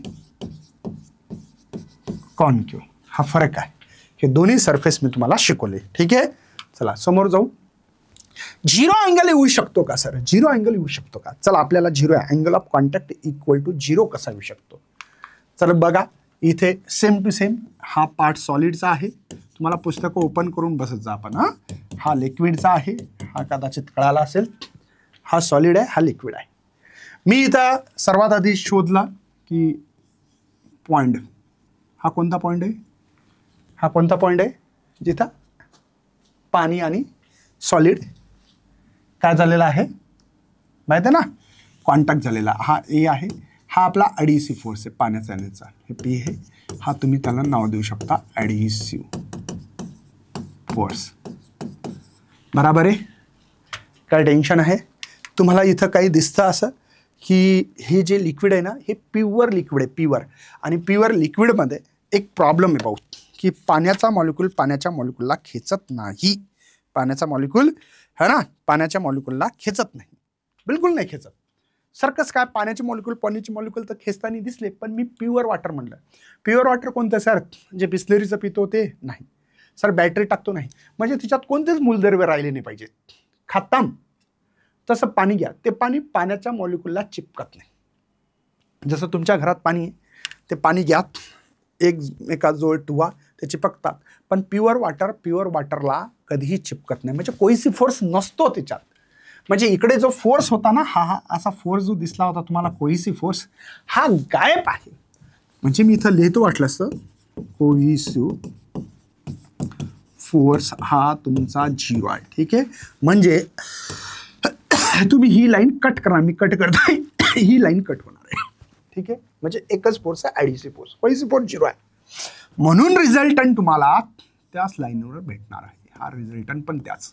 A: कॉनकेव. हा फरक आहे. हे दोन्ही सरफेस मी तुम्हाला शिकवले. ठीक आहे, चला समोर जाऊ. झिरो अँगल येऊ शकतो का सर? झिरो अँगल येऊ शकतो का? चला आपल्याला zero angle of contact equal to zero कसा येऊ शकतो? चला बघा, इथे सेम टू सेम हा पार्ट सॉलिडचा आहे. तुम्हाला पुस्तकं ओपन करून बसत जा आपण. हा लिक्विडचा आहे, हा कदाचित कळाला असेल. हा सॉलिड आहे, हा लिक्विड आहे. मी इथं सर्वात आधी शोधला की पॉइंट, हा कोणता पॉइंट आहे? हा कोणता पॉइंट आहे जिथं पाणी आणि सॉलिड काय झालेला आहे माहिती आहे ना? कॉन्टॅक्ट झालेला. हा ए आहे, हा आपला ॲडिसिव्ह फोर्स आहे पाण्याचा येण्याचा, हे पी आहे. हा तुम्ही त्याला नाव देऊ शकता ॲडिसिव्ह फोर्स. बराबर आहे, काय टेन्शन आहे? तुम्हाला इथं काही दिसतं असं की हे जे लिक्विड आहे ना, हे प्युअर लिक्विड आहे, प्युअर. आणि प्युअर लिक्विडमध्ये एक प्रॉब्लेम आहे भाऊ, की पाण्याचा मॉलिक्यूल पाण्याच्या मॉलिक्यूलला खेचत नाही. पाण्याचा मॉलिक्यूल है ना, पाण्याच्या मॉलिक्यूलला खेचत नाही, बिलकुल नाही खेचत. सरकस काय, पाण्याचे मॉलिक्यूल तर खेचताना दिसले, पण मी प्युअर वॉटर म्हणलं. प्युअर वॉटर कोणतं सर? जे बिस्लरीचं पितो ते नाही सर, बॅटरी टाकतो नाही, म्हणजे तिच्यात कोणतेच मूलद्रव्य राहिले नाही पाहिजे, खतम. तसं पाणी घ्या, ते पाणी पाण्याच्या मॉलिक्यूलला चिपकत नाही. जसं तुमच्या घरात पाणी आहे, ते पाणी घ्या, एकमेकाजवळ ठेवा, ते चिपकतात. पण प्युअर वॉटरला कधीही चिपकत नाही, म्हणजे कोईसी फोर्स नसतो त्याच्यात. म्हणजे इकडे जो फोर्स होता ना, हा असा फोर्स जो दिसला होता तुम्हाला, कोईसी फोर्स, हा गायब आहे. म्हणजे मी इथं लिहितो वाटलं असतं, कोईसिव्ह फोर्स हा तुमचा झिरो आहे. ठीक आहे, म्हणजे तुम्ही ही लाईन कट करा, मी कट करतोय, ही लाईन कट होणार आहे. ठीक आहे, म्हणजे एकच फोर्स आहे, ॲडिसिव्ह फोर्स. कोईसिव्ह फोर्स झिरो आहे, म्हणून रिझल्टंट तुम्हाला त्याच लाईनवर भेटणार आहे. हा रिझल्टंट पण त्याच.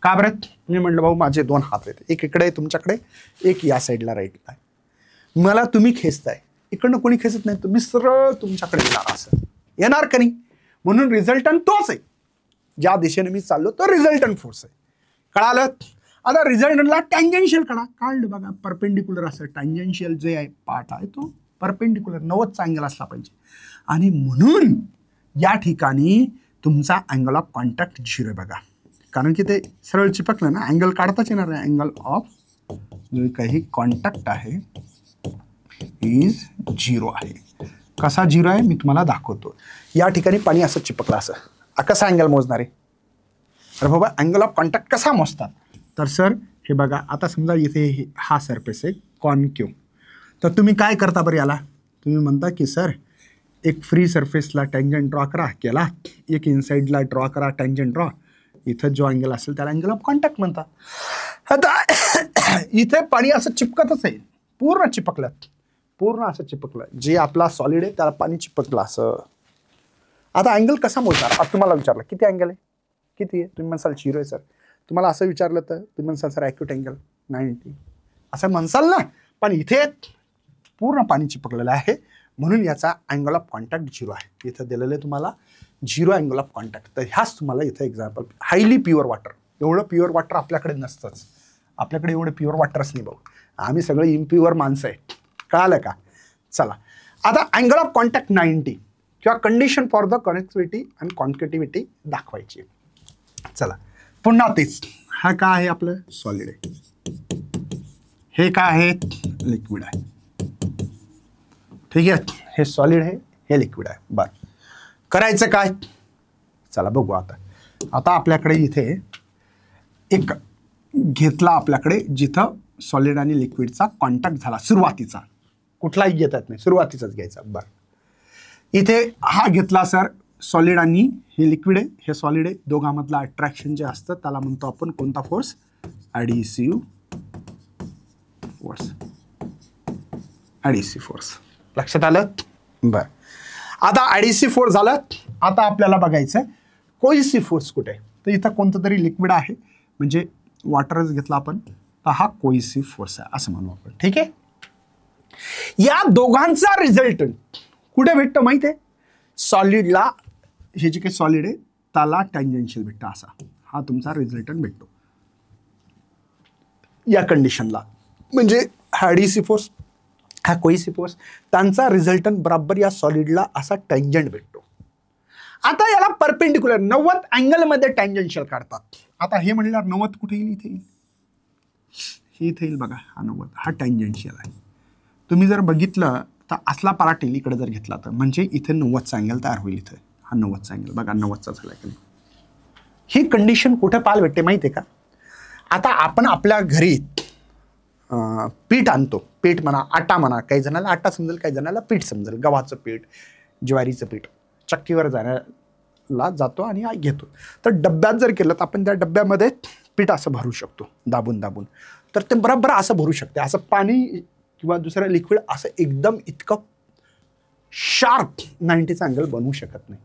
A: का बरं? मी म्हटलं भाऊ माझे दोन हात आहेत, एक इकडे आहे तुमच्याकडे, एक या साईडला राईटला आहे. मला तुम्ही खेचताय, इकडनं कोणी खेचत नाही, तुम्ही सरळ तुमच्याकडे येणार, असं येणार का नाही? म्हणून रिझल्टंट तोच आहे. ज्या दिशेने मी चाललो तो रिझल्टंट फोर्स आहे. कळालं? आता रिझल्टंटला टँजेन्शियल काढलं बघा, परपेंडिक्युलर असं टँजेन्शियल जे आहे पार्ट आहे तो परपेंडिक्युलर 90चा अँगल असला पाहिजे. आणि म्हणून या ठिकाणी तुमचा अँगल ऑफ कॉन्टॅक्ट झिरो आहे बघा, कारण की ते सरळ चिपकलं ना, अँगल काढताच येणार आहे. अँगल ऑफ जो काही कॉन्टॅक्ट आहे इज झिरो आहे. कसा झिरो आहे मी तुम्हाला दाखवतो. या ठिकाणी पाणी असं चिपकलं, असं कसा अँगल मोजणार आहे? अरे बाबा, अँगल ऑफ कॉन्टॅक्ट कसा मोजतात? तर सर हे बघा, आता समजा इथे हा सरफेस आहे कॉनकेव, तर तुम्ही काय करता बरं याला? तुम्ही म्हणता की सर एक फ्री सरफेसला टँजंट ड्रॉ करा, केला. एक इनसाइडला ड्रॉ करा टँजंट ड्रॉ. इथं जो अँगल असेल त्याला अँगल ऑफ कॉन्टॅक्ट म्हणतात. आता इथे पाणी असं चिपकतच आहे, पूर्ण चिपकलं, पूर्ण असं चिपकलं. जे आपला सॉलिड आहे त्याला पाणी चिपकलं असं. आता अँगल कसा मोजणार? आता तुम्हाला विचारलं किती अँगल आहे, किती आहे? तुम्ही म्हणसाल झिरो आहे सर. तुम्हाला असं विचारलं तर तुम्ही म्हणसाल सर ॲक्यूट अँगल 90 असं म्हणसाल ना, पण इथे पूर्ण पाणी चिपकलेलं आहे, म्हणून याचा अँगल ऑफ कॉन्टॅक्ट झिरो आहे. इथं दिलेलं आहे तुम्हाला झिरो अँगल ऑफ कॉन्टॅक्ट. तर ह्याच तुम्हाला इथं एक्झाम्पल. हायली प्युअर वॉटर, एवढं प्युअर वॉटर आपल्याकडे नसतंच. आपल्याकडे एवढं प्युअर वॉटरच नाही भाऊ, आम्ही सगळे इम्प्युअर माणसं आहे. कळालं का? चला आता अँगल ऑफ कॉन्टॅक्ट 90 किंवा कंडिशन फॉर द कनेक्टिव्हिटी आणि कॉन्केटिव्हिटी दाखवायची. चला पुन्हा तेच. हा काय आहे? आपलं सॉलिड आहे. हे काय आहे? लिक्विड आहे. ठीक आहे, हे सॉलिड आहे, हे लिक्विड आहे. बरं, करायचं काय? चला बघू. आता आपल्याकडे इथे एक घेतला आपल्याकडे जिथं सॉलिड आणि लिक्विडचा कॉन्टॅक्ट झाला सुरुवातीचा, कुठलाही घेता येत नाही, सुरुवातीचाच घ्यायचा. बरं, इथे हा घेतला सर सॉलिड आणि हे लिक्विड आहे, हे सॉलिड आहे, दोघांमधलं अट्रॅक्शन जे असतं त्याला म्हणतो आपण कोणता फोर्स? ॲडिसिव्ह फोर्स. ॲडिसिव्ह फोर्स लक्षात आलं? बरं, आता ॲडिसिव्ह फोर्स झालं. आता आपल्याला बघायचं आहे कोइसिव्ह फोर्स कुठे आहे. तर इथं कोणतं तरी लिक्विड आहे, म्हणजे वॉटरच घेतला आपण, तर हा कोइसिव्ह फोर्स आहे असं म्हणू आपण. ठीक आहे, या दोघांचा रिझल्टंट कुठे भेटतो माहिती आहे? सॉलिडला, हे जे काही सॉलिड आहे त्याला टँजेन्शियल भेटतं, असा हा तुमचा रिझल्टंट भेटतो या कंडिशनला. म्हणजे हा ॲडिसिव्ह फोर्स, हा कोइसिव्ह फोर्स, त्यांचा रिझल्टंट बराबर या सॉलिडला असा टँजंट भेटतो. आता याला परपेंडिक्युलर 90 अँगलमध्ये टँजेन्शियल काढतात. आता हे म्हणल्यावर 90 कुठे येईल? इथे येईल, हे इथे येईल बघा, हा 90, हा टँजेन्शियल आहे. तुम्ही जर बघितलं तर असला पाराटील इकडे जर घेतला तर म्हणजे इथे 90चा अँगल तयार होईल. इथे हा 90चा अँगल बघा, 90चा झाला की नाही. ही कंडिशन कुठे पाहायला भेटते माहिती आहे का? आता आपण आपल्या घरी पीठ आणतो, पीठ म्हणा, आटा म्हणा, काही जणाला आटा समजेल, काही जणाला पीठ समजेल, गव्हाचं पीठ, ज्वारीचं पीठ, चक्कीवर जाण्याला जातो आणि घेतो. तर डब्यात जर केलं तर आपण त्या डब्यामध्ये पीठ असं भरू शकतो, दाबून दाबून, तर ते बरोबर असं भरू शकते. असं पाणी किंवा दुसरं लिक्विड असं एकदम इतकं शार्प 90चा अँगल बनवू शकत नाही.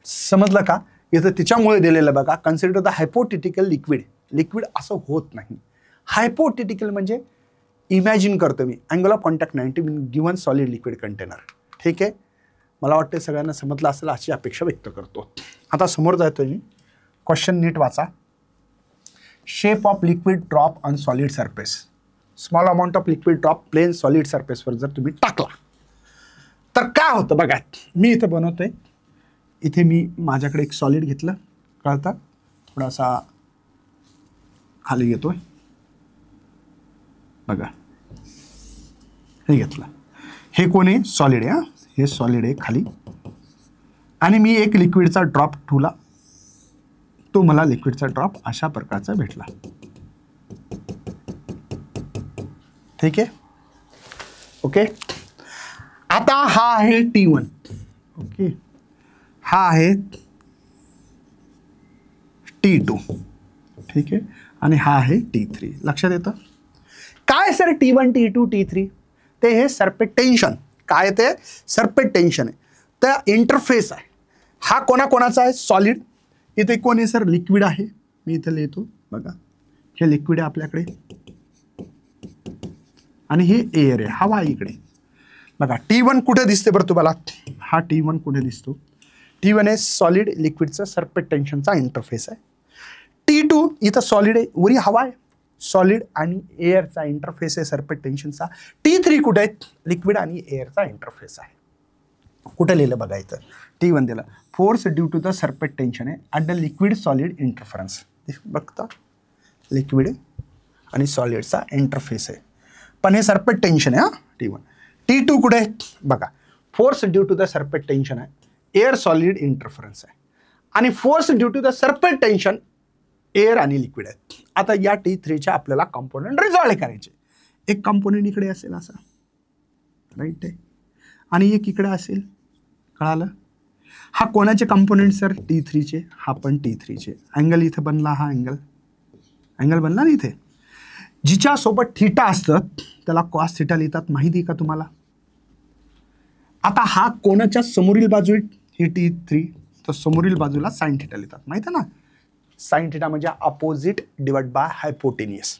A: समजलं का? इथं तिच्यामुळे दिलेलं बघा, consider the hypothetical liquid. Liquid असं होत नाही. हायपोथेटिकल म्हणजे इमॅजिन करतो मी, angle of contact 90 given solid liquid container. ठीक आहे, मला वाटतं सगळ्यांना समजलं असेल अशी अपेक्षा व्यक्त करतो. आता समोर जातोय मी, क्वेश्चन नीट वाचा. Shape of liquid drop on solid surface. Small amount of liquid drop plane solid सरफेसवर जर तुम्ही टाकला तर काय होतं बघा. मी इथं बनवतोय, इथे मी माझ्याकडे एक सॉलिड घेतलं, कळतं, थोडासा खाली घेतोय बघा, हे घेतलं, हे कोण आहे? सॉलिड आहे. हे सॉलिड आहे खाली, आणि मी एक लिक्विडचा ड्रॉप ठेवला, तो मला लिक्विडचा ड्रॉप अशा प्रकारचा भेटला. ठीक आहे, ओके. आता हा आहे T1, ओके, हा आहे T2, ठीक आहे, आणि हा आहे T3. लक्षात येतं काय सर? T1, T2, T3 ते हे सरफेस टेन्शन. काय ते? सरफेस टेन्शन आहे. तर इंटरफेस आहे हा कोणाकोणाचा आहे? सॉलिड. इथे कोण आहे सर? लिक्विड आहे. मी इथे लिहितो बघा, हे लिक्विड आहे आपल्याकडे, आणि हे एअर आहे, हवा आहे इकडे बघा. T1 कुठे दिसते बरं तुम्हाला? हा T1 कुठे दिसतो? T1 आहे सॉलिड लिक्विडचा सरफेस टेन्शनचा इंटरफेस आहे. T2 इथं सॉलिड आहे, वरी हवा आहे, सॉलिड आणि एअरचा इंटरफेस आहे सरफेस टेन्शनचा. T3 कुठे आहे? लिक्विड आणि एअरचा इंटरफेस आहे. कुठे लिहिलं बघा इथं? T1 दिलं, force due to the surface tension आहे at the liquid solid interference. बघता, लिक्विड आणि सॉलिडचा इंटरफेस आहे, पण हे सरफेस टेन्शन आहे. T1. T2 कुठे आहे बघा? Force due to the surface tension आहे, एअर सॉलिड इंटरफरन्स आहे, आणि force due to the surface tension air आणि लिक्विड आहे. आता या T3च्या आपल्याला कंपोनेंट रिझॉल्व करायचे. एक कंपोनेंट इकडे असेल असा, राईट आहे, आणि एक इकडे असेल, कळालं? हा कोणाचे कंपोनेंट सर? T3चे. हा पण T3चे. अँगल इथे बनला, हा अँगल बनला ना इथे. जिच्यासोबत थीटा असतं त्याला कॉस थीटा लिहितात, माहिती का तुम्हाला? आता हा कोणाच्या समोरील बाजू आहे? ही T3, तर समोरील बाजूला साइन थीटा लिहितात, माहिती आहे ना? साइन थीटा म्हणजे अपोजिट डिवाइड बाय हायपोटेनियस.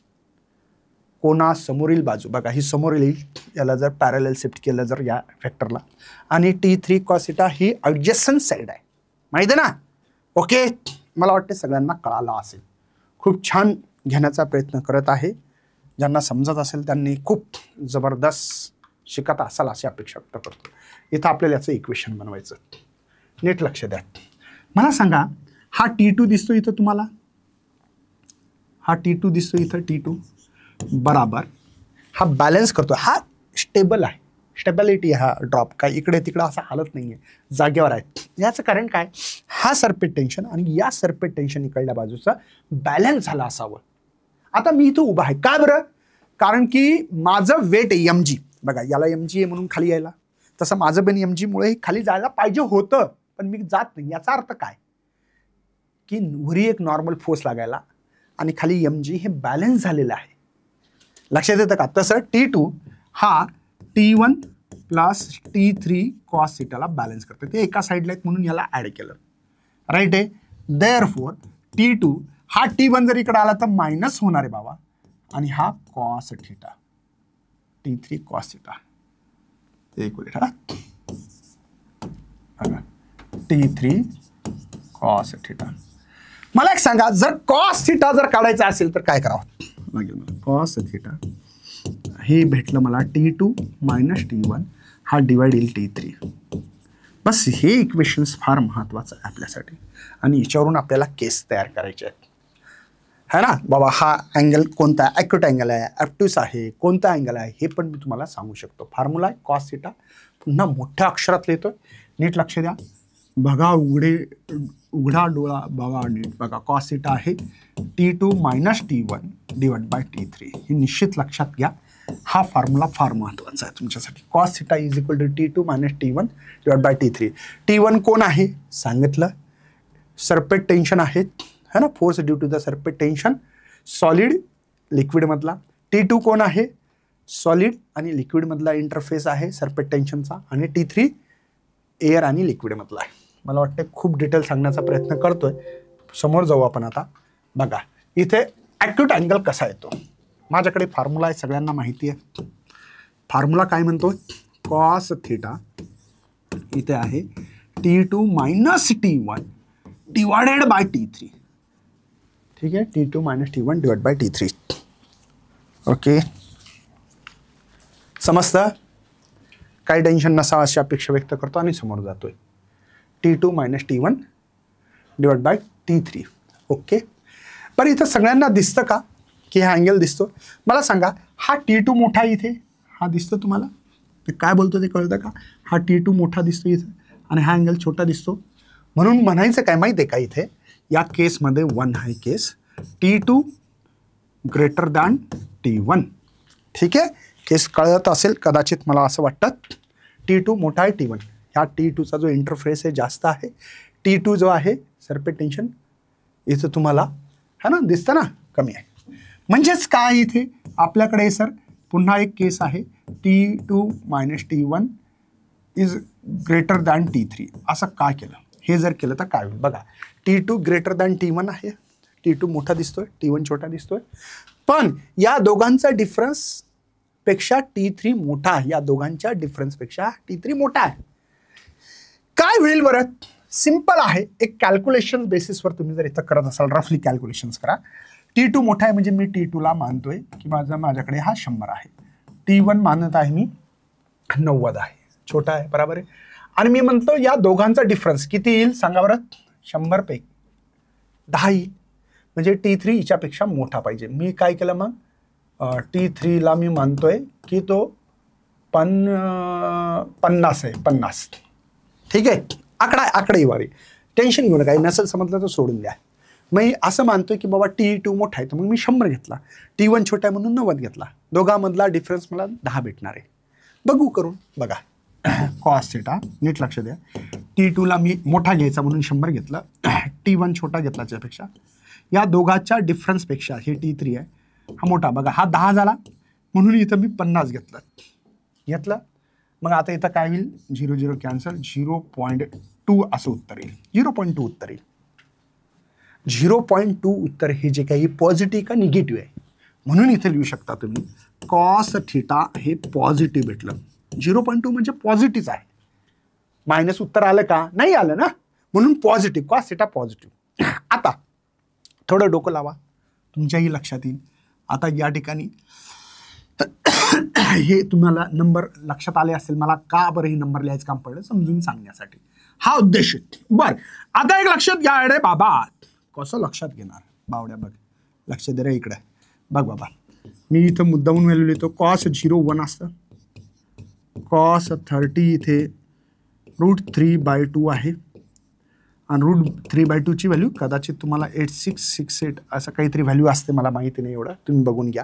A: कोणा समोरील बाजू बघा, ही समोरील येईल, याला जर पॅरलल शिफ्ट केलं जर या फॅक्टरला, आणि T3 कॉस थीटा ही ॲडजस्टंट साईड आहे, माहिती आहे ना? ओके, मला वाटते सगळ्यांना कळालं असेल. खूप छान घेण्याचा प्रयत्न करत आहे. ज्यांना समजत असेल त्यांनी खूप जबरदस्त शिकत असाल अशी अपेक्षा व्यक्त करतो. इथं आपल्याला याचं इक्वेशन बनवायचं, नीट लक्ष द्या. मला सांगा, हा T2 दिसतो इथं तुम्हाला, हा T2 दिसतो इथं, T2 बराबर हा बॅलन्स करतो, हा स्टेबल आहे, स्टेबिलिटी. हा ड्रॉप काय इकडे तिकडे असा हालत नाही आहे, जागेवर आहे. याचं कारण काय? हा सरफेस टेन्शन आणि या सरफेस टेन्शन इकडल्या बाजूचा बॅलन्स झाला असावं. आता मी इथं उभा आहे का बरं? कारण की माझं वेट आहे mg. बघा याला mg आहे म्हणून खाली यायला, तसं माझं पण mg मुळे खाली जायला पाहिजे होतं, पण मी जात नाही. याचा अर्थ काय की वरी एक नॉर्मल फोर्स लागायला आणि खाली mg हे बॅलन्स झालेलं आहे. लक्षात येतं का? तसं T2 हा T1 plus T3 cos थिटाला balance करतो. ते एका साईडला आहेत म्हणून याला ऍड केलं. राईट आहे. देअरफॉर T2 हा T1 जर इकडे आला तर मायनस होणार आहे बाबा, आणि हा cos theta T3 cos theta. एक मिनिट हा, T3 कॉस थिटा. मला एक सांगा, जर कॉस थिटा जर काढायचा असेल तर काय करावं लागेल? कॉस थिटा हे भेटलं मला T2 मायनस T1 हा डिवाइड येईल T3. बस हे इक्वेशन्स फार महत्वाचं आहे आपल्यासाठी, आणि याच्यावरून आपल्याला केस तयार करायचे आहेत, है ना बाबा. हा अँगल कोणता आहे? ॲक्यूट अँगल आहे, ॲप्ट्यूस आहे, कोणता अँगल आहे हे पण मी तुम्हाला सांगू शकतो. फॉर्म्युला आहे कॉस थिटा. पुन्हा मोठ्या अक्षरात लिहितोय, नीट लक्ष द्या. बघा, उघडा डोळा बघा नीट. बघा कॉस थिटा आहे T2 minus T1 divide by T3. हे निश्चित लक्षात घ्या. हा फॉर्म्युला फार महत्वाचा आहे तुमच्यासाठी. Cos theta is equal to T2 minus T1 divide by T3. T1 कोण आहे सांगितलं? सरफेस टेन्शन आहे, है ना, force due to the surface tension, solid liquid मधला. T2 कोण आहे? सॉलिड आणि लिक्विड मधला इंटरफेस आहे सरफेस टेन्शनचा. आणि T3 एअर आणि लिक्विड मधला आहे. मला वाटतं खूप डिटेल सांगण्याचा प्रयत्न करतोय, समोर जाऊ आपण आता. बघा इथे ॲक्यूट अँगल कसा येतो. माझ्याकडे फॉर्म्युला आहे, सगळ्यांना माहिती आहे. फॉर्म्युला काय म्हणतो? कॉस थिटा इथे आहे T2 minus T1 divided by T3. ठीक आहे, T2 minus T1 divide by T3. Okay, समजतं? काही टेन्शन नसावं अशी अपेक्षा व्यक्त करतो आणि समोर जातोय. T2 minus T1 divide by T3. Okay, पण इथं सगळ्यांना दिसतं का की हा अँगल दिसतो? मला सांगा, हा T2 मोठा इथे हा दिसतो तुम्हाला? ते काय बोलतो ते कळतं का? हा T2 मोठा दिसतो इथे आणि हा अँगल छोटा दिसतो. म्हणून म्हणायचं काय माहिती आहे का, इथे या केसमध्ये 1 आहे केस, T2 ग्रेटर दॅन T1. ठीक आहे, केस कळत असेल कदाचित, मला असं वाटतं. T2 मोठा आहे T1. ह्या T2चा जो इंटरफेस आहे जास्त आहे, T2 जो आहे सरफेस टेन्शन इथं तुम्हाला है ना दिसतं ना कमी आहे. म्हणजेच काय, इथे आपल्याकडे सर पुन्हा एक केस आहे T2 minus T1 is greater than T3. असं का केलं? हे जर केलं तर काय होईल बघा. T2 ग्रेटर दॅन T1 आहे, T2 मोठा दिसतोय, T1 छोटा दिसतोय, पण या दोघांचा डिफरन्स पेक्षा T3 मोठा आहे. या दोघांच्या डिफरन्स पेक्षा T3 मोठा आहे. काय होईल बरं? सिंपल आहे. एक कॅल्क्युलेशन बेसिसवर तुम्ही जर इथं करत असाल, रफली कॅल्क्युलेशन्स करा. T2 मोठा आहे म्हणजे मी T2 ला मानतोय की माझ्याकडे हा 100 आहे. T1 मानत आहे मी 90 आहे, छोटा आहे, बरोबर आहे. आणि मी म्हणतो या दोघांचा डिफरन्स किती येईल सांगा बरं? 100 पैकी 10 येईल. म्हणजे T3 हिच्यापेक्षा मोठा पाहिजे. मी काय केलं मग? T3 ला मी मानतोय की तो 50 आहे, 50. ठीक आहे, आकडेवारी टेन्शन घेऊ नका. नसेल समजलं तर सोडून द्या. मी असं मानतोय की बाबा T2 मोठा आहे तर मग मी 100 घेतला, T1 छोटा आहे म्हणून 90 घेतला. दोघांमधला डिफरन्स मला 10 भेटणार आहे. बघू करून. बघा कॉस थिटा नीट लक्ष द्या. T2 ला मी मोठा घ्यायचा म्हणून 100 घेतलं, T1 छोटा घेतला त्यापेक्षा. या दोघांच्या डिफरन्सपेक्षा हे T3 आहे, हा मोठा. बघा हा 10 झाला म्हणून इथं मी 50 घेतलं. मग आता इथं काय होईल? 0 0 कॅन्सल, 0.2 असं उत्तर येईल. 0.2 उत्तर येईल. 0.2 उत्तर हे जे काही पॉझिटिव्ह का निगेटिव्ह आहे, म्हणून इथे लिहू शकता तुम्ही कॉस थिटा हे पॉझिटिव्ह भेटलं. 0.2 म्हणजे पॉझिटिव्ह आहे. मायनस उत्तर आलं का? नाही आलं ना, म्हणून पॉझिटिव्ह, कॉस थिटा पॉझिटिव्ह. आता थोडं डोकं लावा, तुमच्याही लक्षात येईल. आता या ठिकाणी हे तुम्हाला नंबर लक्षात आले असेल. मला का बरं हे नंबर लिहायचं काम पडलं समजून सांगण्यासाठी, हा उद्देश आहे. बरं, आता एक लक्षात घ्या रे बाबा. कसं लक्षात घेणार बावड्या? बघ लक्ष दे रे इकडे. बघ बाबा, मी इथं मुद्दामून व्हॅल्यू लिहितो. कॉस 0.1 असतं, कॉस 30 इथे √3/2 आहे, आणि √3/2 ची व्हॅल्यू कदाचित तुम्हाला 8668 असं काहीतरी व्हॅल्यू असते, मला माहिती नाही एवढं, तुम्ही बघून घ्या.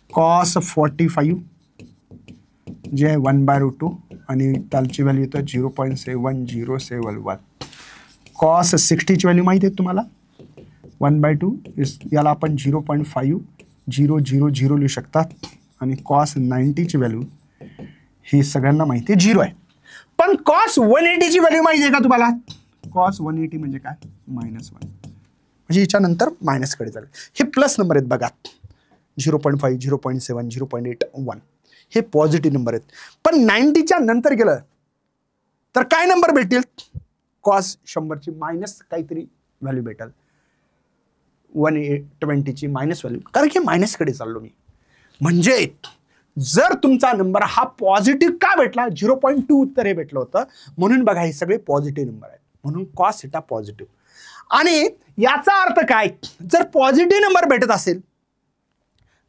A: cos 45 जे आहे 1/√2 आणि त्याची व्हॅल्यू येतं 0.7071. cos 60 ची व्हॅल्यू माहिती आहे तुम्हाला 1/2, याला आपण 0.5000 लिहू शकतात. आणि cos 90 ची व्हॅल्यू ही सगळ्यांना माहिती आहे 0 आहे. पण cos 180 ची व्हॅल्यू माहिती आहे का तुम्हाला? cos 180 म्हणजे काय? -1, म्हणजे याच्यानंतर मायनसकडे जाईल. हे प्लस नंबर आहेत बघा, 0.5, 0.7, 0.8, 1 हे पॉझिटिव्ह नंबर आहेत. पण 90च्या नंतर गेलं तर काय नंबर भेटेल? cos 100 ची मायनस काहीतरी व्हॅल्यू भेटेल, 120 ची मायनस व्हॅल्यू, कारण की मायनसकडे चाललो मी. म्हणजे जर तुमचा नंबर हा पॉझिटिव्ह का भेटला? 0.2 उत्तर हे भेटलं होतं, म्हणून बघा हे सगळे पॉझिटिव्ह नंबर आहेत, म्हणून cos θ पॉझिटिव्ह. आणि याचा अर्थ काय? जर पॉझिटिव्ह नंबर भेटत असेल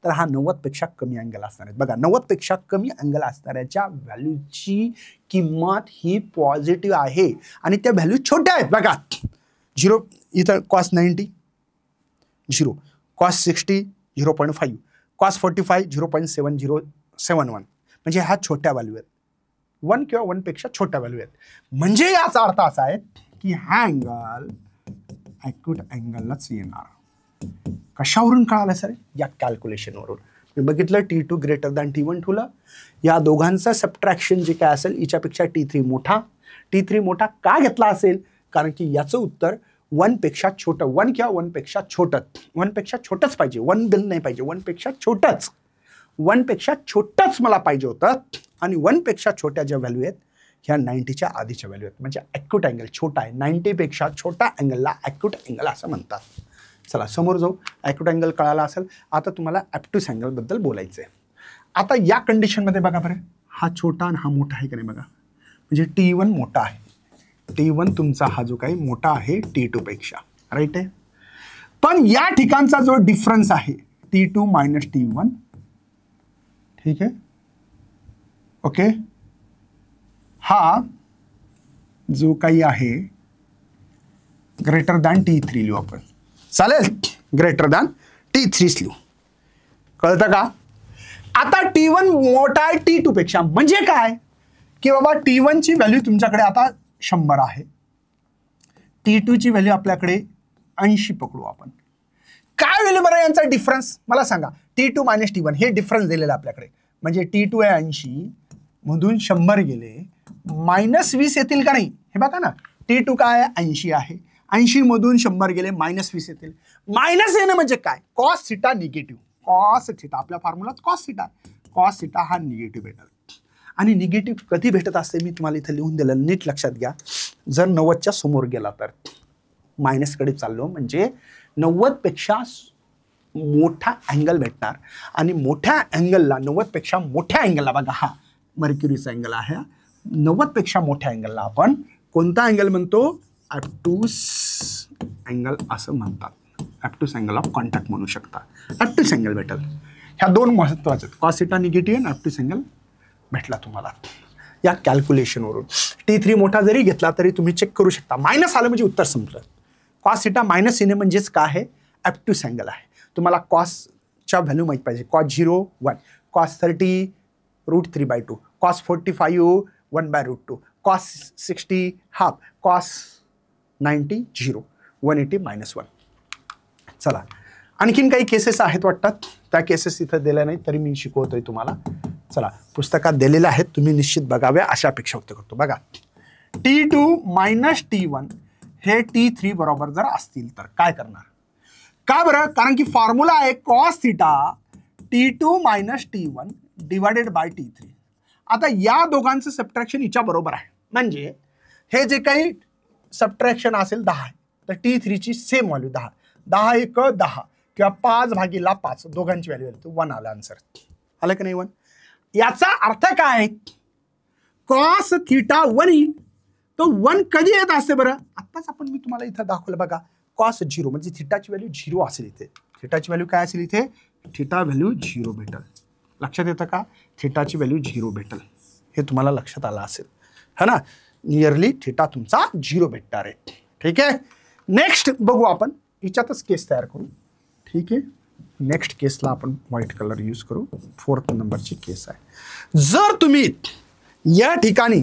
A: तर हा 90 पेक्षा कमी अँगल असणार आहे. बघा 90 पेक्षा कमी अँगल असणाऱ्याच्या व्हॅल्यूची किंमत ही पॉझिटिव्ह आहे आणि त्या व्हॅल्यू छोट्या आहेत. बघा 0 इथं cos 90 0, cos 60 0.5, cos 45 0.7071, म्हणजे ह्या छोट्या व्हॅल्यू आहेत, 1 किंवा 1 पेक्षा छोट्या व्हॅल्यू आहेत. म्हणजे याचा अर्थ असा आहे की हा अँगल ॲक्यूट अँगललाच येणार. कशावरून कळालं सर? या कॅल्क्युलेशनवरून. मी बघितलं T2 ग्रेटर दॅन T1 ठेवलं, या दोघांचं सबट्रॅक्शन जे काय असेल याच्यापेक्षा T3 मोठा. T3 मोठा का घेतला असेल? कारण की याचं उत्तर 1 पेक्षा छोटं, 1 किंवा 1 पेक्षा छोटं, 1 पेक्षा छोटंच पाहिजे, 1 बिल नाही पाहिजे, 1 पेक्षा छोटंच, 1 पेक्षा छोटंच मला पाहिजे होतं. आणि 1 पेक्षा छोट्या ज्या व्हॅल्यू आहेत ह्या 90च्या आधीच्या व्हॅल्यू आहेत, म्हणजे ॲक्यूट अँगल छोटा आहे. 90 पेक्षा छोटा अँगलला ॲक्यूट अँगल असं म्हणतात. चला समोर जाऊ. ॲक्यूट अँगल कळाला असेल, आता तुम्हाला ॲप्टूस अँगलबद्दल बोलायचं आहे. आता या कंडिशनमध्ये बघा बरं, हा छोटा आणि हा मोठा आहे का नाही बघा, म्हणजे T1 मोठा आहे. T1 तुमचा हा जो काही मोठा आहे T2 पेक्षा, राईट आहे. पण या ठिकाणचा जो डिफरन्स आहे T2 मायनस T1, ठीक आहे, ओके, हा जो काही आहे ग्रेटर दॅन T3 लिहू आपण, चालेल, ग्रेटर दॅन T3 लिहू, कळतं का? आता T1 मोठा आहे T2 पेक्षा, म्हणजे काय की बाबा T1 ची व्हॅल्यू तुमच्याकडे आता 100 आहे, T2 ची व्हॅल्यू आपल्याकडे 80 पकडू आपण. काय व्हॅल्यू बरं यांचा डिफरन्स मला सांगा? T2 मायनस T1 हे डिफरन्स दिलेलं आपल्याकडे, म्हणजे T2 आहे 80 मधून 100 गेले, -20 येतील का नाही? हे बघा ना, T2 काय 80 आहे, 80 मधून 100 गेले, -20 येतील. मायनस येणं म्हणजे काय? cos θ निगेटिव्ह, cos θ आपल्या फॉर्म्युलात cos θ हा निगेटिव्ह भेटेल. आणि निगेटिव्ह कधी भेटत असते मी तुम्हाला इथं लिहून दिलं, नीट लक्षात घ्या. जर 90च्या समोर गेला तर मायनसकडे चाललो, म्हणजे 90 पेक्षा मोठा अँगल भेटणार. आणि मोठ्या अँगलला 90 पेक्षा मोठ्या अँगलला बघा, हा मर्क्युरीचा अँगल आहे, 90 पेक्षा मोठ्या अँगलला आपण कोणता अँगल म्हणतो? ॲप्टूस अँगल असं म्हणतात. ॲप्टूस अँगल ऑफ कॉन्टॅक्ट म्हणू शकता. ॲप्टूस अँगल भेटेल. ह्या दोन महत्त्वाचे आहेत, cos θ निगेटिव्ह आणि ॲप्टूस अँगल भेटला तुम्हाला या कॅल्क्युलेशनवरून. T3 मोठा जरी घेतला तरी तुम्ही चेक करू शकता, मायनस आलं म्हणजे उत्तर संपलं. cos θ मायनस येणे म्हणजेच काय आहे? ॲप्टूस अँगल आहे. तुम्हाला कॉसच्या व्हॅल्यू माहीत पाहिजे. cos 0 1, cos 30 √3/2, cos 45 1/√2, cos 60 half, cos 90 0, 180 -1. चला आणखीन काही केसेस आहेत वाटतात, त्या केसेस इथं दिल्या नाही तरी मी शिकवतोय तुम्हाला. चला पुस्तकात दिलेल्या आहेत, तुम्ही निश्चित बघाव्या अशा अपेक्षा व्यक्त करतो. बघा T2 मायनस T1 हे T3 बरोबर जर असतील तर काय करणार? का बरं? कारण की फॉर्म्युला आहे cos θ T2 minus T1 divided by T3. आता या दोघांचं सबट्रॅक्शन हिच्या बरोबर आहे, म्हणजे हे जे काही सबट्रॅक्शन असेल 10 आहे, तर T3 ची सेम व्हॅल्यू 10, 10 1 10 किंवा 5/5 दोघांची व्हॅल्यू आली, 1 आलं आन्सर. आलं का नाही 1? याचा अर्थ काय? cos θ 1 येईल, तो 1 कधी येत असते बरं? आत्ताच आपण मी तुम्हाला इथं दाखवलं बघा, cos 0 म्हणजे थिटाची व्हॅल्यू 0 असेल इथे. थिटाची व्हॅल्यू काय असेल इथे? थिटा व्हॅल्यू 0 भेटेल. लक्षात येतं का? थिटाची व्हॅल्यू 0 भेटेल, हे तुम्हाला लक्षात आलं असेल है ना. नियरली थिटा तुमचा 0 भेटणार आहे. ठीक आहे. नेक्स्ट बघू आपण हिच्यातच केस तयार करू. ठीक आहे. नेक्स्ट केसला आपण व्हाईट कलर यूज करू. 4th नंबरची केस आहे. जर तुम्ही या ठिकाणी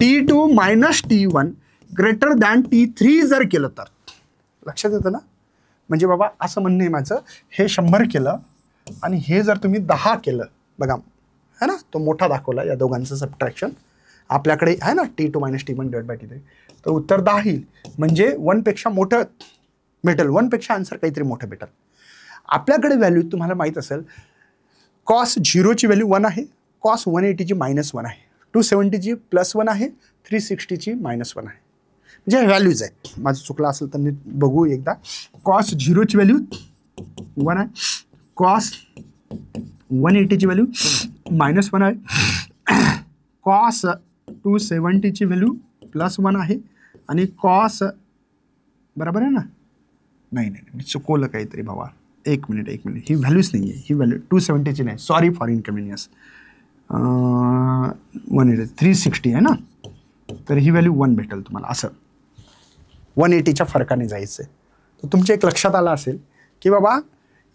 A: T2 - T1 greater than T3 जर केलं तर लक्षात येतं ना. म्हणजे बाबा असं म्हणणं आहे माझं, हे 100 केलं आणि हे जर तुम्ही 10 केलं, बघा है ना, तो मोठा दाखवला या दोघांचं सबट्रॅक्शन आपल्याकडे आहे ना, T2 - T1 / T3, तर उत्तर 10 येईल. म्हणजे 1 पेक्षा मोठं भेटेल, 1 पेक्षा आन्सर काहीतरी मोठं भेटेल. आपल्याकडे व्हॅल्यू तुम्हाला माहीत असेल, कॉस 0ची व्हॅल्यू 1 आहे, कॉस 180ची -1 आहे, 270ची +1 आहे, 360ची -1 आहे. म्हणजे व्हॅल्यूज आहेत. माझं चुकलं असेल तर नीट बघू एकदा. कॉस 0ची व्हॅल्यू 1 आहे, कॉस 180ची व्हॅल्यू -1 आहे, कॉस 270ची व्हॅल्यू +1 आहे आणि कॉस बरोबर आहे ना. नाही मी चुकवलं काहीतरी बाबा. एक मिनिट ही व्हॅल्यूच नाही आहे. ही व्हॅल्यू 270ची नाही, सॉरी फॉर इनकन्व्हिनियन्स. 180 360 आहे ना, तर ही व्हॅल्यू 1 भेटेल तुम्हाला. असं 180च्या फरकाने जायचं आहे. तर तुमच्या एक लक्षात आलं असेल की बाबा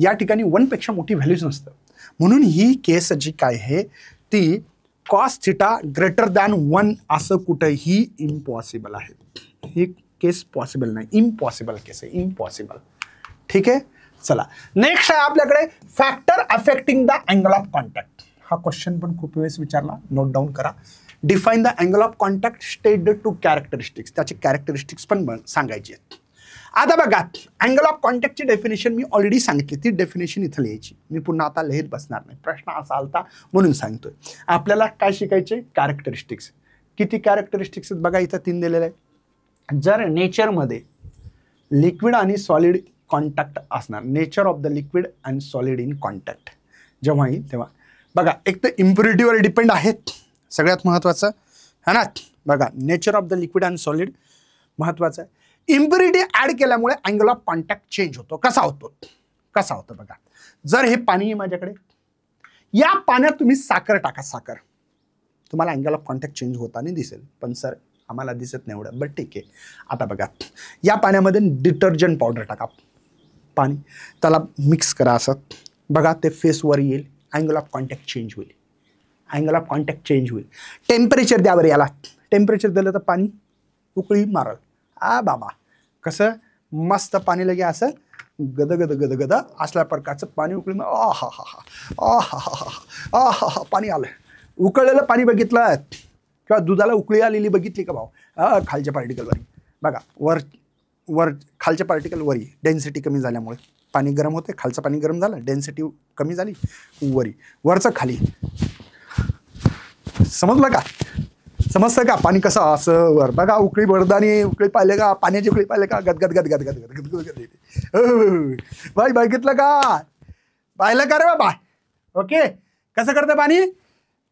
A: या ठिकाणी 1 पेक्षा मोठी व्हॅल्यूज नसतं. म्हणून ही केस जी काय आहे ती कॉस थिटा ग्रेटर दॅन 1 असं कुठंही इम्पॉसिबल आहे. ही केस पॉसिबल नाही, इम्पॉसिबल केस आहे, इम्पॉसिबल. ठीक आहे. चला नेक्स्ट आहे आपल्याकडे factor affecting the angle of contact. हा क्वेश्चन पण खूप वेळेस विचारला, नोट डाऊन करा. Define the angle of contact, state the 2 characteristics. त्याचे कॅरेक्टरिस्टिक्स पण सांगायचे आहेत. आता बघा अँगल ऑफ कॉन्टॅक्टची डेफिनेशन मी ऑलरेडी सांगितली, ती डेफिनेशन इथं लिहायची. मी पुन्हा आता लिहित बसणार नाही, प्रश्न असा आलता म्हणून सांगतोय. आपल्याला काय शिकायचे, कॅरेक्टरिस्टिक्स. किती कॅरेक्टरिस्टिक्स बघा इथं 3 दिलेले आहेत. जर नेचरमध्ये लिक्विड आणि सॉलिड कॉन्टॅक्ट असणार, nature of the liquid and solid in contact जेव्हाही तेव्हा बघा, एक तर इम्प्युरिटीवर डिपेंड आहेत सगळ्यात महत्त्वाचं है ना. बघा nature of the liquid and solid महत्त्वाचं आहे. इम्प्युरिटी ॲड केल्यामुळे अँगल ऑफ कॉन्टॅक्ट चेंज होतो. कसा होतो बघा. जर हे पाणी आहे माझ्याकडे, या पाण्यात तुम्ही साखर टाका, साखर, तुम्हाला अँगल ऑफ कॉन्टॅक्ट चेंज होताना दिसेल. पण सर आम्हाला दिसत नाही एवढं, बट ठीक आहे. आता बघा या पाण्यामध्ये डिटर्जंट पावडर टाका, पाणी त्याला मिक्स करा, असं बघा ते फेसवर येईल, अँगल ऑफ कॉन्टॅक्ट चेंज होईल, अँगल ऑफ कॉन्टॅक्ट चेंज होईल. टेम्परेचर द्यावर याला, टेम्परेचर दिलं तर पाणी उकळी मारल. बाबा कसं मस्त पाणी लगे असं गद असल्या प्रकारचं पाणी उकळी, पाणी आलं. उकळलेलं पाणी बघितलं किंवा दुधाला उकळी आलेली बघितली का भाऊ. खालच्या पार्टिकलवर बघा, वर खालच्या पार्टिकल वरी डेन्सिटी कमी झाल्यामुळे पाणी गरम होते, खालचं पाणी गरम झालं, डेन्सिटी कमी झाली, वरचं खाली. समजतं का पाणी कसं असं वर बघा. उकळी बडदानी उकळी पाहिले का, पाण्याची उकळी पाहिले का, गदगद बाई बघितलं का, पाहिलं का रे बाबा. ओके, कसं करतं पाणी